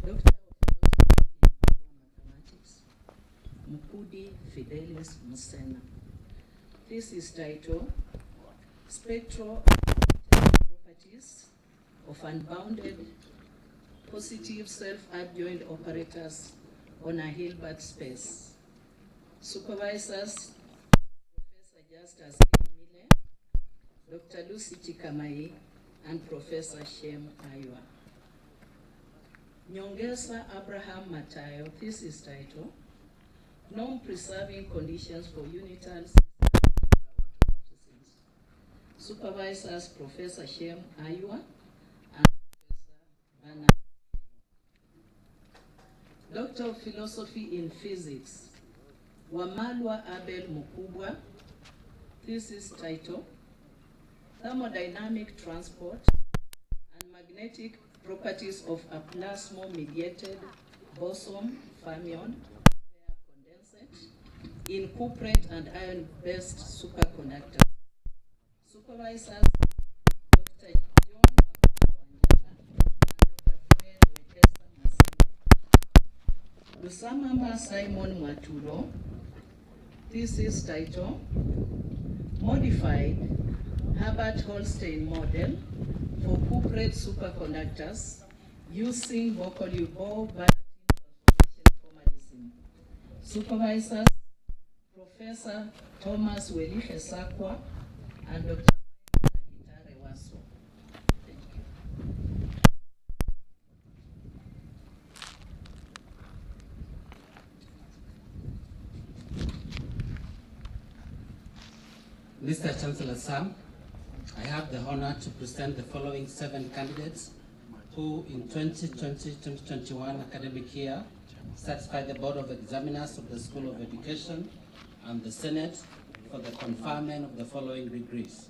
M: Doctor of Philosophy in Mathematics, Mukudi Fidelis Musena. This is titled Spectral Properties of Unbounded Positive Self-Adjoint Operators on a Hilbert Space. Supervisors: Professor Justus K. Mille, Dr. Lucy Chikamai, and Professor Shem Aywa. Nyongesa Abraham Matayo, this is titled Norm-Preserving Conditions for Unital System Automatics. Supervisors: Professor Shem Aywa and Professor Bernard. Doctor of Philosophy in Physics, Wamalwa Abel Mukubwa. thesis title, Thermodynamic Transport and Magnetic Properties of a Plasma-Mediated Boson Fermion Pair Condensate in Cuprate and Iron-Based Superconductors. Supervisors, Dr. John Makoha and Dr. Fred Wekesa Masibo. Lusamamba Simon Mwaturo, thesis title, Modified Herbert Holstein Model for Cuprate Superconductors using Bocoli-Bow Balatin Transformation Formalism. Supervisors, Professor Thomas Weliche Sakwa and Dr. Itare Waso. Thank you.
N: Mr. Chancellor, sir, I have the honor to present the following 7 candidates who in 2020-2021 academic year satisfied the Board of Examiners of the School of Education and the Senate for the conferment of the following degrees.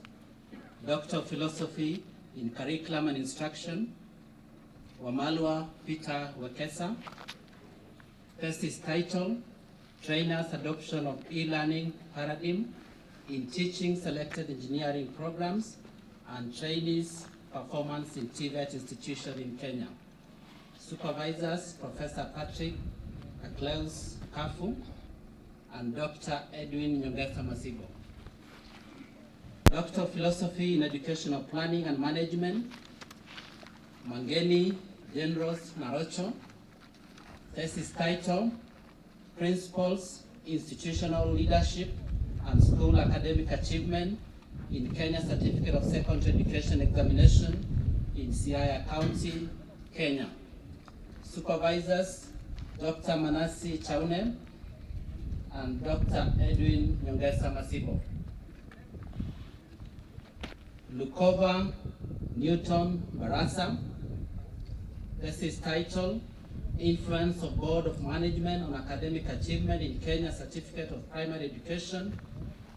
N: Doctor of Philosophy in Curriculum and Instruction, Wamalwa Peter Wekesa. Thesis title, Trainers Adoption of E-Learning Paradigm in Teaching Selected Engineering Programs and Trainees Performance in TVET Institution in Kenya. Supervisors, Professor Patrick Akleus Kafu and Dr. Edwin Nyongesa Masibo. Doctor of Philosophy in Educational Planning and Management, Mangeni Genros Narocho. Thesis title, Principles, Institutional Leadership and School Academic Achievement in Kenya Certificate of Secondary Education Examination in Siaya County, Kenya. Supervisors, Dr. Manasi Chaune and Dr. Edwin Nyongesa Masibo. Lukova Newton Barasa. Thesis title, Influence of Board of Management on Academic Achievement in Kenya Certificate of Primary Education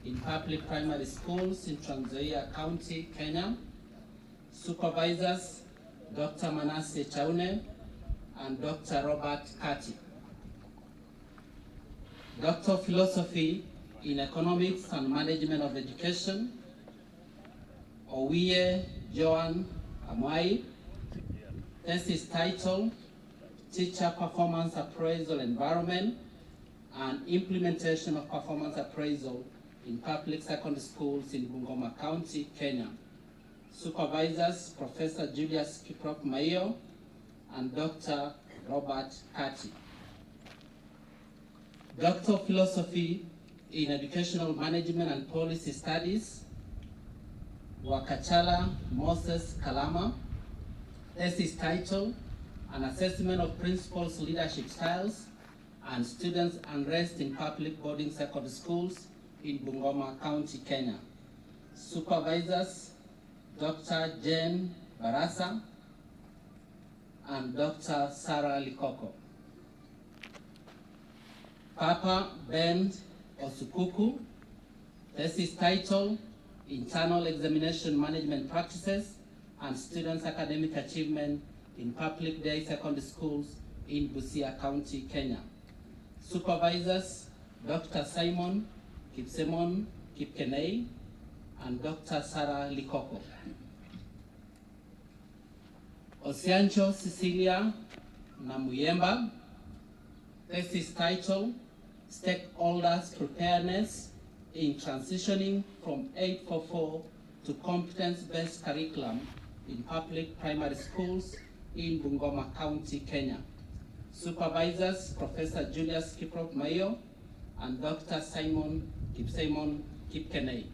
N: in Public Primary Schools in Trans Nzoia County, Kenya. Supervisors, Dr. Manase Chaune and Dr. Robert Kati. Doctor of Philosophy in Economics and Management of Education, Owiye Joan Amwai. Thesis title, Teacher Performance Appraisal Environment and Implementation of Performance Appraisal in Public Secondary Schools in Bungoma County, Kenya. Supervisors, Professor Julius Kiprop Mayo and Dr. Robert Kati. Doctor of Philosophy in Educational Management and Policy Studies, Wakachala Moses Kalama. Thesis title, An Assessment of Principals, Leadership Styles, and Students' Unrest in Public Boarding Secondary Schools in Bungoma County, Kenya. Supervisors, Dr. Jane Barasa and Dr. Sarah Likoko. Papa Ben Osukuku. Thesis title, Internal Examination Management Practices and Students' Academic Achievement in Public Day Secondary Schools in Busia County, Kenya. Supervisors, Dr. Simon Kipsemon Kipkenei and Dr. Sarah Likoko. Osiancho Cecilia Namuyemba. Thesis title, Stakeholders Preparedness in Transitioning from 844 to Competence-Based Curriculum in Public Primary Schools in Bungoma County, Kenya. Supervisors, Professor Julius Kiprop Mayo and Dr. Simon Kipkenei.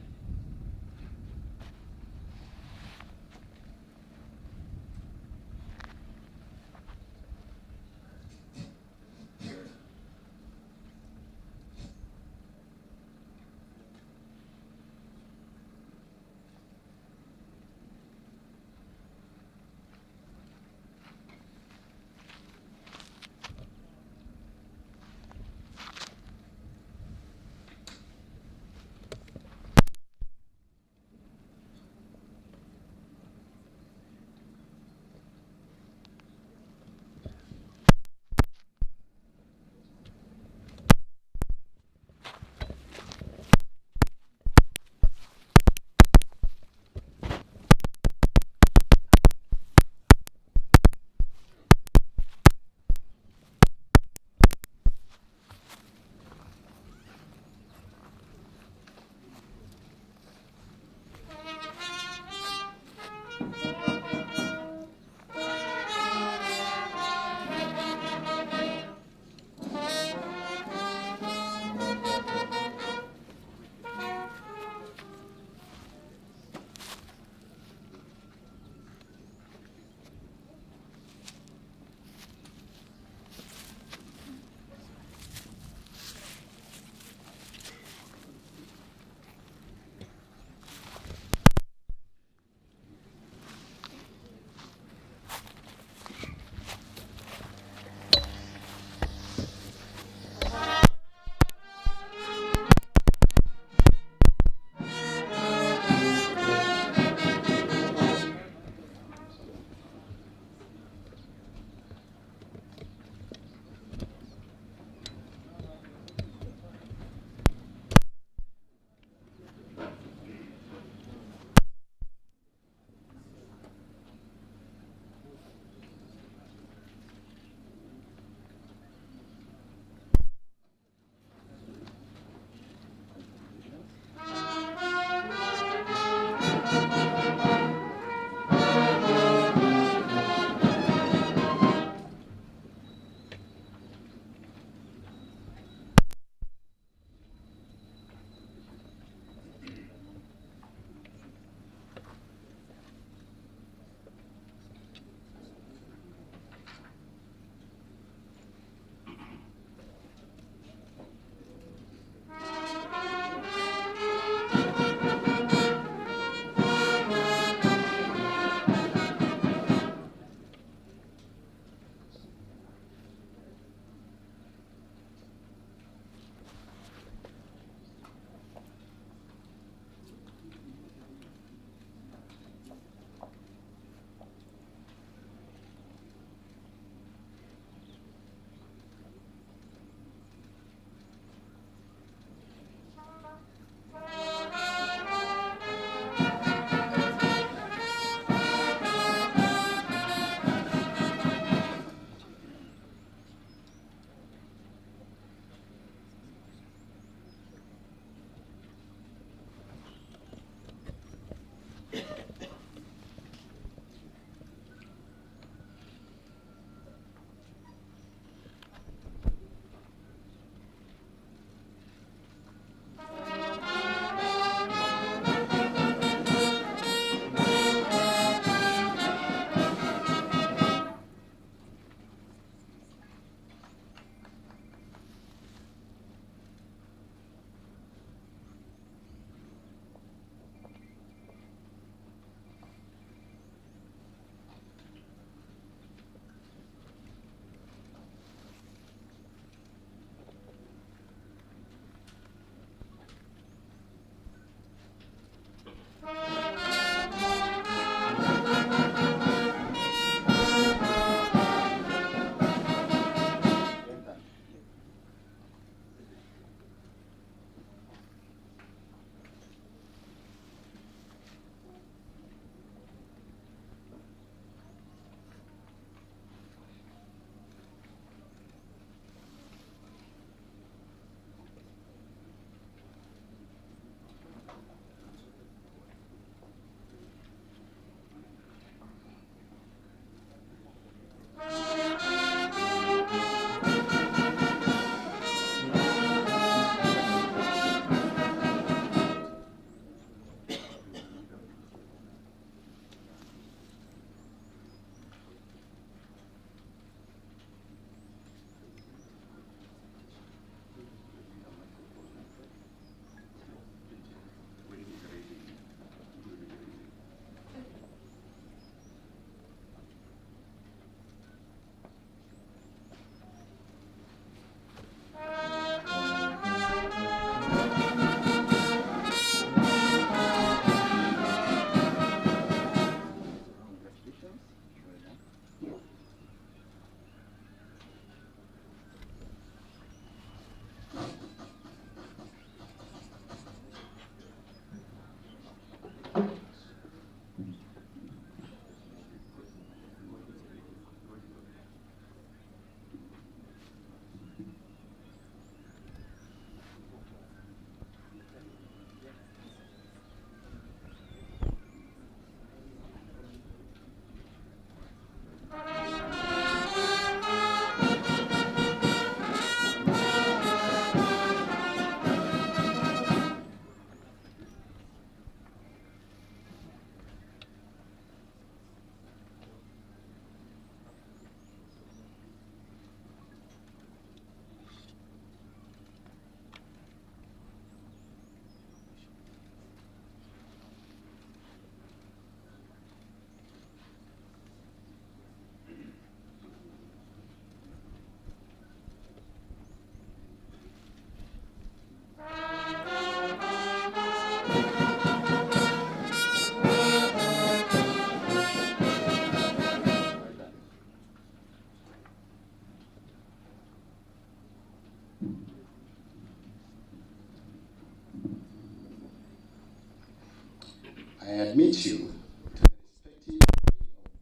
H: I admit you to the respective degree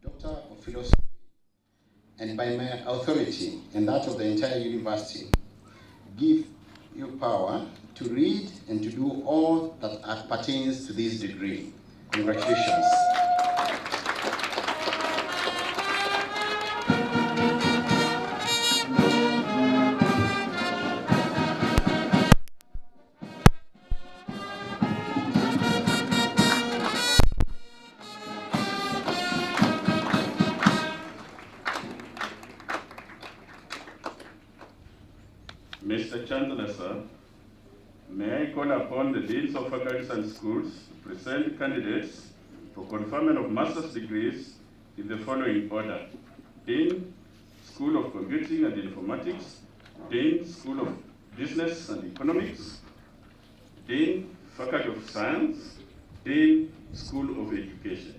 H: of Doctor of Philosophy, and by my authority and that of the entire university, give you power to read and to do all that pertains to this degree. Congratulations.
K: Mr. Chancellor, sir, may I call upon the deans of faculties and schools to present candidates for conferment of master's degrees in the following order: Dean, School of Computing and Informatics; Dean, School of Business and Economics; Dean, Faculty of Science; Dean, School of Education.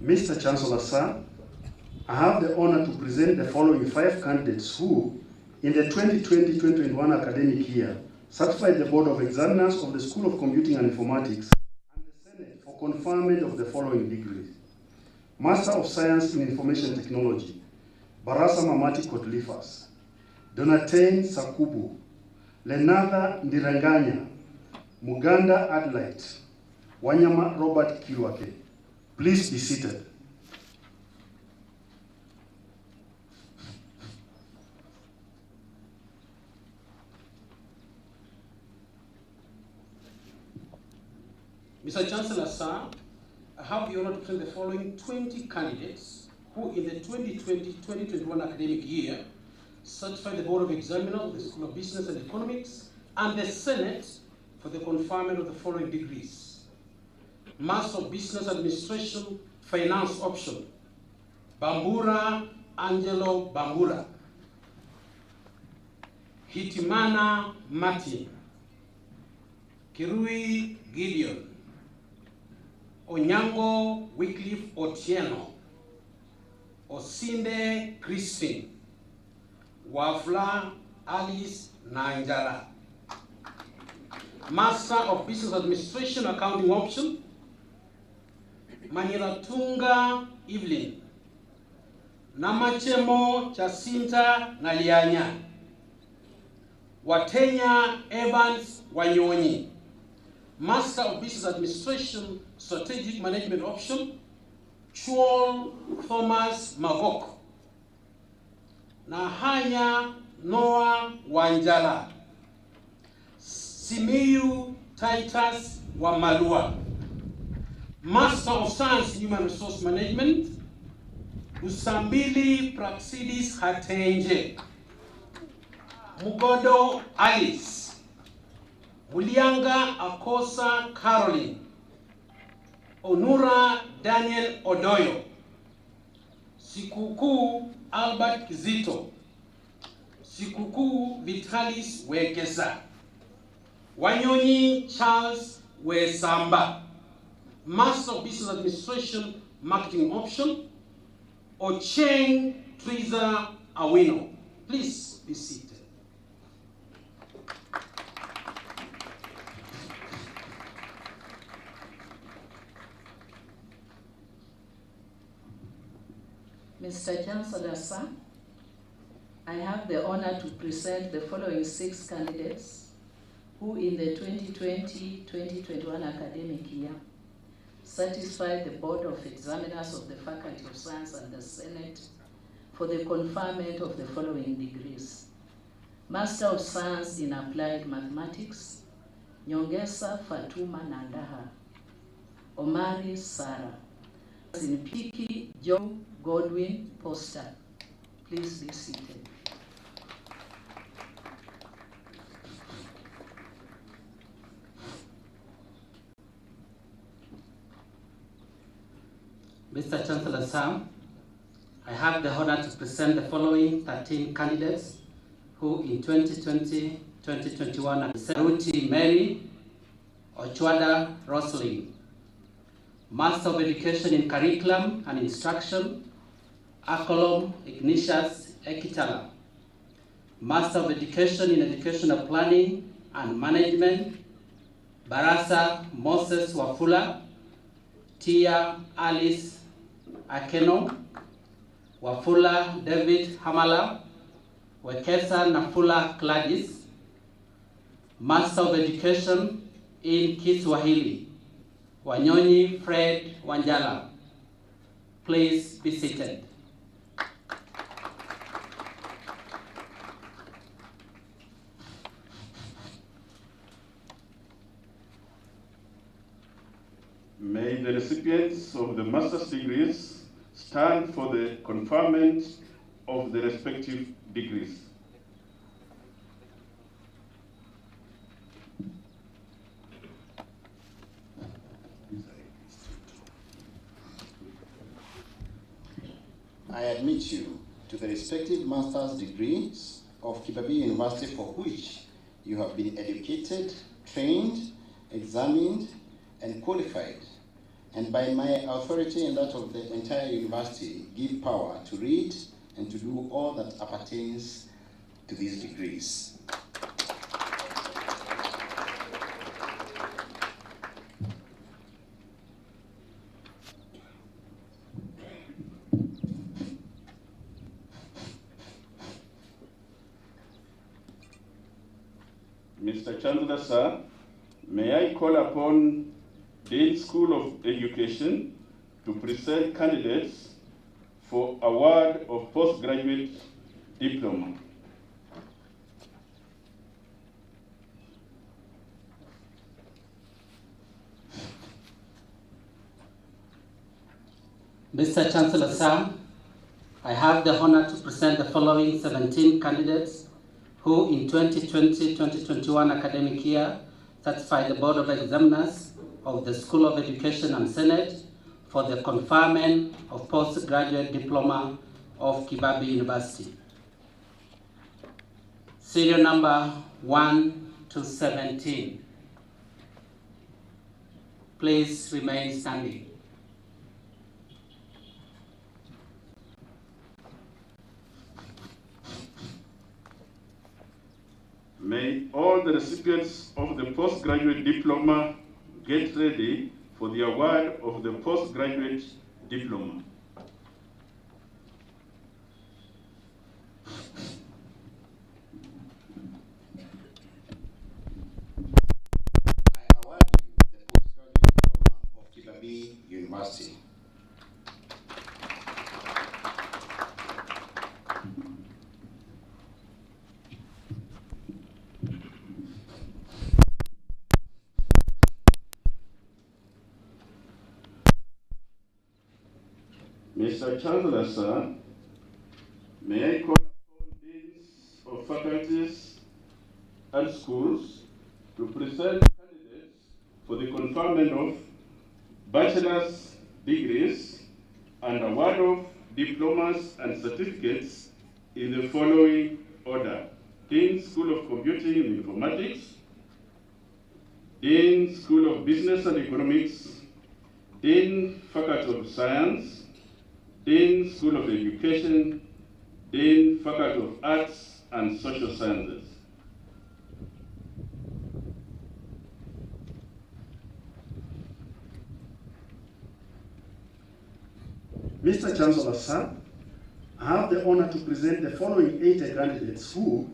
L: Mr. Chancellor, sir, I have the honor to present the following 5 candidates who, in the 2020-2021 academic year, certified the Board of Examiners of the School of Computing and Informatics and the Senate for conferment of the following degrees: Master of Science in Information Technology, Barasa Mamati Kotlifas; Donatien Sakubu; Lenatha Ndiranganya; Muganda Adlight; Wanyama Robert Kiwake. Please be seated.
N: Mr. Chancellor, sir, I have the honor to present the following 20 candidates who in the 2020-2021 academic year certified the Board of Examiners of the School of Business and Economics and the Senate for the conferment of the following degrees: Master of Business Administration, Finance option, Bambura Angelo Bambura; Hitimana Martin; Kirui Gideon; Onyango Wycliffe Otieno; Osinde Christine; Wafla Alice Nanjara. Master of Business Administration, Accounting option, Maniratunga Evelyn; Namachemo Jacinta Ngalianya; Watenya Evans Wanyonyi. Master of Business Administration, Strategic Management option, Chuol Thomas Magok; Nahanya Noah Wanjala; Simiyu Titus Wamalua. Master of Science in Human Resource Management, Usambili Praxidis Hatenje; Mugodo Alice; Mulianga Akosa Caroline; Onura Daniel Odoyo; Sikuku Albert Kizito; Sikuku Vitalis Wekesa; Wanyonyi Charles Wesamba. Master of Business Administration, Marketing option, Ocheng Triza Awino. Please be seated.
M: Mr. Chancellor, sir, I have the honor to present the following 6 candidates who in the 2020-2021 academic year satisfied the Board of Examiners of the Faculty of Science and the Senate for the conferment of the following degrees: Master of Science in Applied Mathematics, Nyongesa Fatuma Nandaha; Omari Sarah; in Piki Joe Godwin Poster. Please be seated.
N: Mr. Chancellor, sir, I have the honor to present the following 13 candidates who in 2020-2021 are Seruti Mary Ochwada Rosling, Master of Education in Curriculum and Instruction, Akolom Ignatius Ekitala; Master of Education in Educational Planning and Management, Barasa Moses Wafula, Tia Alice Akeno, Wafula David Hamala, Wekesa Nafula Gladys, Master of Education in Kiswahili, Wanyonyi Fred Wanjala. Please be seated.
K: May the recipients of the master's degrees stand for the conferment of the respective degrees.
H: I admit you to the respective master's degrees of Kibabii University for which you have been educated, trained, examined, and qualified, and by my authority and that of the entire university, give power to read and to do all that appertains to these degrees.
K: Mr. Chancellor, sir, may I call upon Dean School of Education to present candidates for award of postgraduate diploma.
N: Mr. Chancellor, sir, I have the honor to present the following 17 candidates who in 2020-2021 academic year satisfied the Board of Examiners of the School of Education and Senate for the conferment of postgraduate diploma of Kibabii University. Serial number 1 to 17. Please remain standing.
K: May all the recipients of the postgraduate diploma get ready for the award of the postgraduate diploma.
H: I award you the postgraduate diploma of Kibabii University.
K: Mr. Chancellor, sir, may I call upon deans of faculties and schools to present candidates for the conferment of bachelor's degrees and award of diplomas and certificates in the following order. Dean School of Computing and Informatics, Dean School of Business and Economics, Dean Faculty of Science, Dean School of Education, Dean Faculty of Arts and Social Sciences.
L: Mr. Chancellor, sir, I have the honor to present the following 80 candidates who,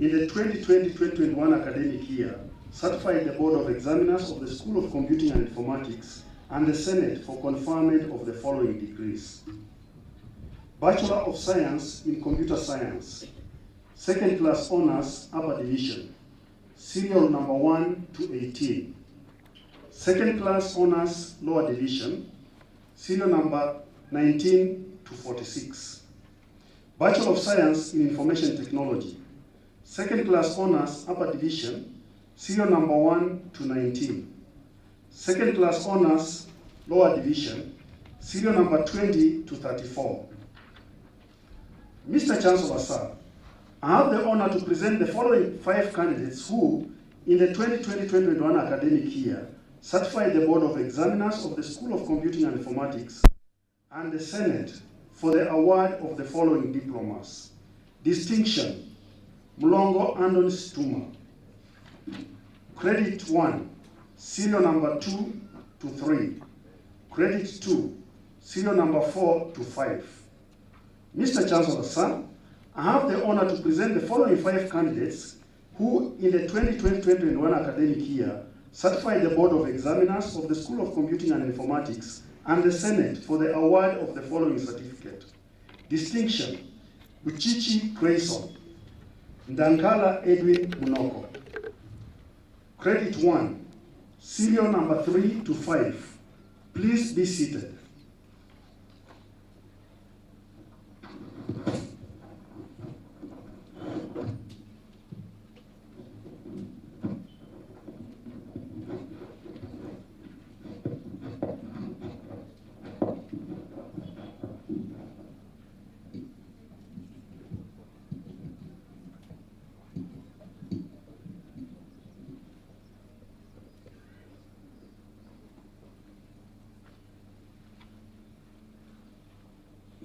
L: in the 2020-2021 academic year, certified the Board of Examiners of the School of Computing and Informatics and the Senate for conferment of the following degrees. Bachelor of Science in Computer Science, second class honors, upper division, serial number 1 to 18. Second class honors, lower division, serial number 19 to 46. Bachelor of Science in Information Technology, second class honors, upper division, serial number 1 to 19. Second class honors, lower division, serial number 20 to 34. Mr. Chancellor, sir, I have the honor to present the following 5 candidates who, in the 2020-2021 academic year, certified the Board of Examiners of the School of Computing and Informatics and the Senate for the award of the following diplomas. Distinction, Mulongo Andon Stuma. Credit 1, serial number 2 to 3. Credit 2, serial number 4 to 5. Mr. Chancellor, sir, I have the honor to present the following 5 candidates who in the 2020-2021 academic year certified the Board of Examiners of the School of Computing and Informatics and the Senate for the award of the following certificate. Distinction, Buchichi Grayson, Ndankala Edwin Munoko. Credit 1, serial number 3 to 5. Please be seated.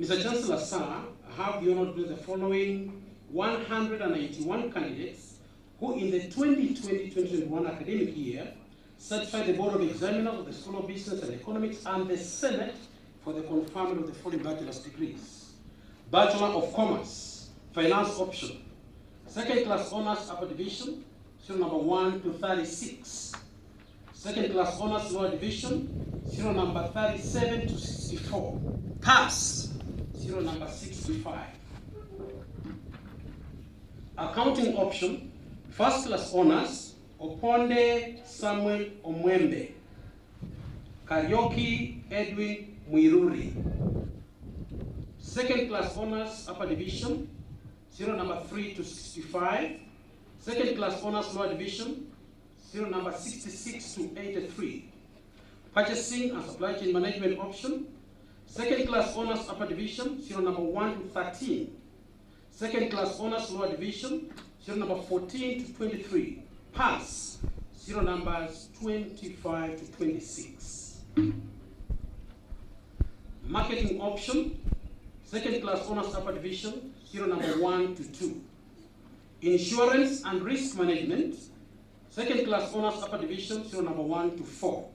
O: Mr. Chancellor, sir, I have the honor to present the following 181 candidates who in the 2020-2021 academic year certified the Board of Examiners of the School of Business and Economics and the Senate for the conferment of the following bachelor's degrees. Bachelor of Commerce, Finance Option, Second Class Honors Upper Division, serial number 1 to 36. Second Class Honors Lower Division, serial number 37 to 64. Pass, serial number 65. Accounting Option, First Class Honors, Oponde Samuel Omwembe. Karaoke Edwin Mwiruri. Second Class Honors Upper Division, serial number 3 to 65. Second Class Honors Lower Division, serial number 66 to 83. Purchasing and Supply Chain Management Option, Second Class Honors Upper Division, serial number 1 to 13. Second Class Honors Lower Division, serial number 14 to 23. Pass, serial numbers 25 to 26. Marketing Option, Second Class Honors Upper Division, serial number 1 to 2. Insurance and Risk Management, Second Class Honors Upper Division, serial number 1 to 4.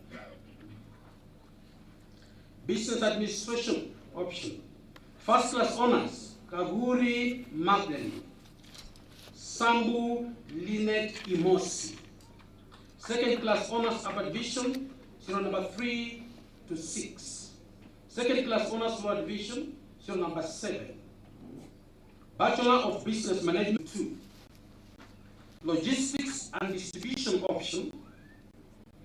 O: Business Administration Option, First Class Honors, Kaguri Magdalene. Sambu Linet Imosi. Second Class Honors Upper Division, serial number 3 to 6. Second Class Honors Lower Division, serial number 7. Bachelor of Business Management 2. Logistics and Distribution Option,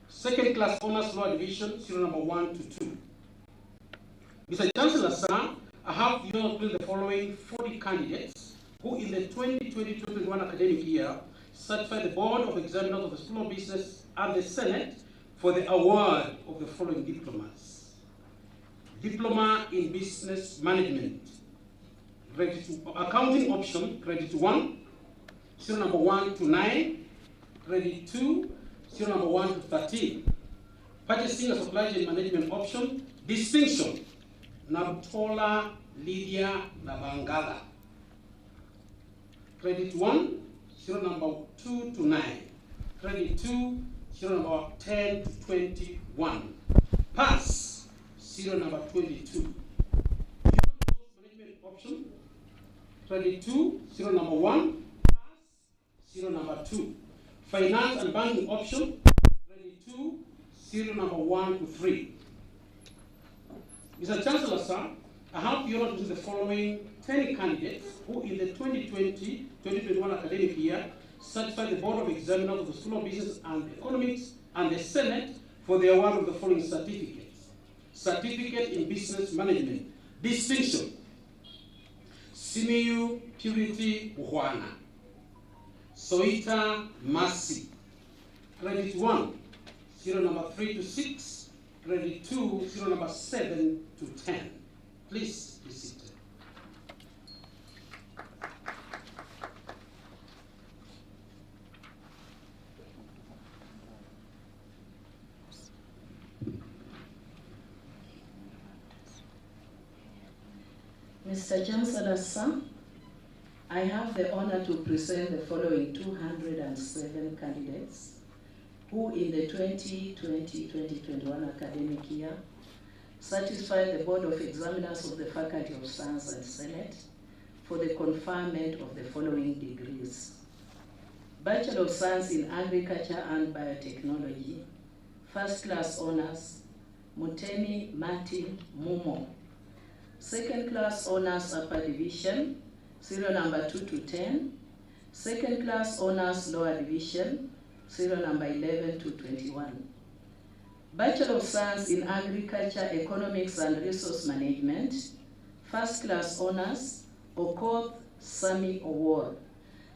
O: Second Class Honors Lower Division, serial number 1 to 2. Mr. Chancellor, sir, I have the honor to present the following 40 candidates who in the 2020-2021 academic year certified the Board of Examiners of the School of Business and the Senate for the award of the following diplomas. Diploma in Business Management, Accounting Option, Credit 1, serial number 1 to 9, Credit 2, serial number 1 to 13. Purchasing and Supply Chain Management Option, Distinction, Nabtola Lydia Nabangala. Credit 1, serial number 2 to 9. Credit 2, serial number 10 to 21. Pass, serial number 22. Human Resource Management Option, Credit 2, serial number 1. Pass, serial number 2. Finance and Banking Option, Credit 2, serial number 1 to 3. Mr. Chancellor, sir, I have the honor to the following 10 candidates who in the 2020-2021 academic year certified the Board of Examiners of the School of Business and Economics and the Senate for the award of the following certificates. Certificate in Business Management, Distinction, Simiyu Purity Buhwana. Soita Masi. Credit 1, serial number 3 to 6. Credit 2, serial number 7 to 10. Please be seated.
M: Mr. Chancellor, sir, I have the honor to present the following 207 candidates who in the 2020-2021 academic year satisfied the Board of Examiners of the Faculty of Science and Senate for the conferment of the following degrees: Bachelor of Science in Agriculture and Biotechnology, First Class Honors, Mutemi Martin Mumo. Second Class Honors Upper Division, serial number 2 to 10. Second Class Honors Lower Division, serial number 11 to 21. Bachelor of Science in Agriculture, Economics and Resource Management, First Class Honors, Okoth Sami Award.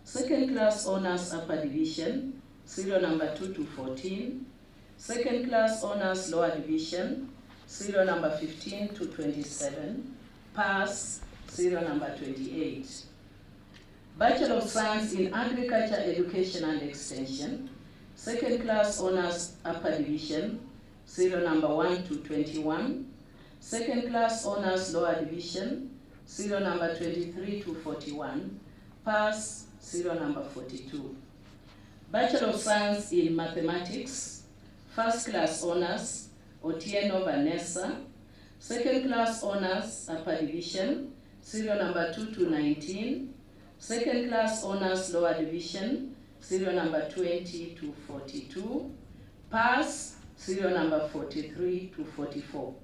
M: Second Class Honors Upper Division, serial number 2 to 14. Second Class Honors Lower Division, serial number 15 to 27. Pass, serial number 28. Bachelor of Science in Agriculture, Education and Extension, Second Class Honors Upper Division, serial number 1 to 21. Second Class Honors Lower Division, serial number 23 to 41. Pass, serial number 42. Bachelor of Science in Mathematics, First Class Honors, Otieno Vanessa. Second Class Honors Upper Division, serial number 2 to 19. Second Class Honors Lower Division, serial number 20 to 42. Pass, serial number 43 to 44.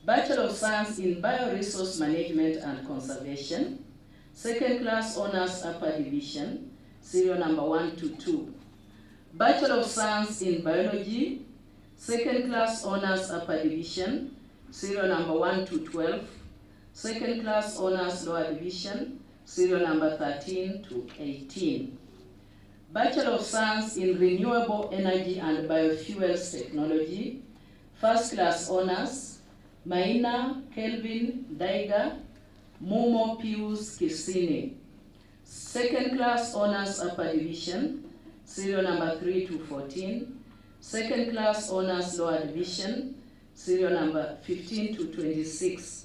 M: Bachelor of Science in Bioresource Management and Conservation, Second Class Honors Upper Division, serial number 1 to 2. Bachelor of Science in Biology, Second Class Honors Upper Division, serial number 1 to 12. Second Class Honors Lower Division, serial number 13 to 18. Bachelor of Science in Renewable Energy and Biofuels Technology, First Class Honors, Maina Kelvin Daiga, Mumo Pius Kisini. Second Class Honors Upper Division, serial number 3 to 14. Second Class Honors Lower Division, serial number 15 to 26.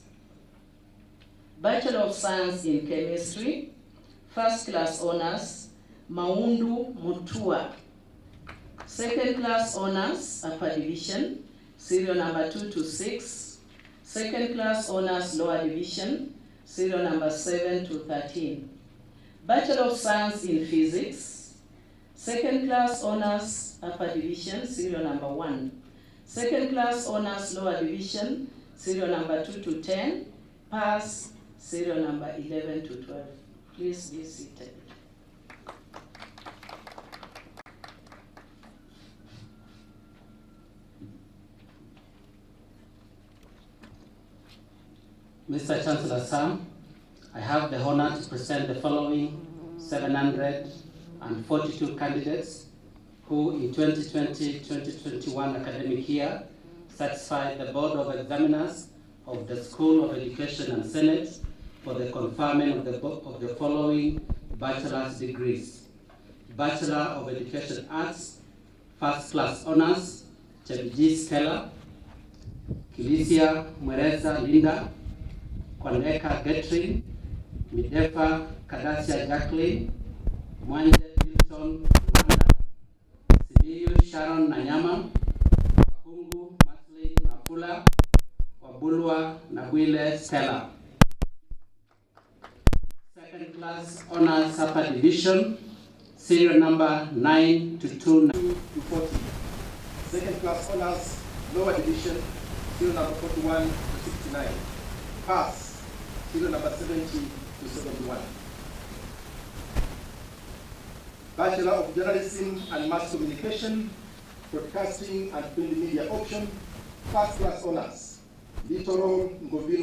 M: Bachelor of Science in Chemistry, First Class Honors, Maundu Mutua. Second Class Honors Upper Division, serial number 2 to 6. Second Class Honors Lower Division, serial number 7 to 13. Bachelor of Science in Physics, Second Class Honors Upper Division, serial number 1. Second Class Honors Lower Division, serial number 2 to 10. Pass, serial number 11 to 12. Please be seated.
N: Mr. Chancellor, sir, I have the honor to present the following 742 candidates who in 2020-2021 academic year satisfied the Board of Examiners of the School of Education and Senate for the conferment of the following bachelor's degrees: Bachelor of Education Arts, First Class Honors, Chebiji Stella, Kilisia Mwereza Linda, Kwaneka Getrin, Midefa Kadasia Jacqueline, Mwanje Hilton Landa, Sibiyu Sharon Nanyama, Wakungu Maslin Mafula, Wabulwa Nabwile Stella. Second Class Honors Upper Division, serial number 9 to 2 to 40.
I: Second Class Honors Lower Division, serial number 41 to 69. Pass, serial number 70 to 71. Bachelor of Journalism and Mass Communication, Broadcasting and Print Media Option, First Class Honors, Litoro Ngovilo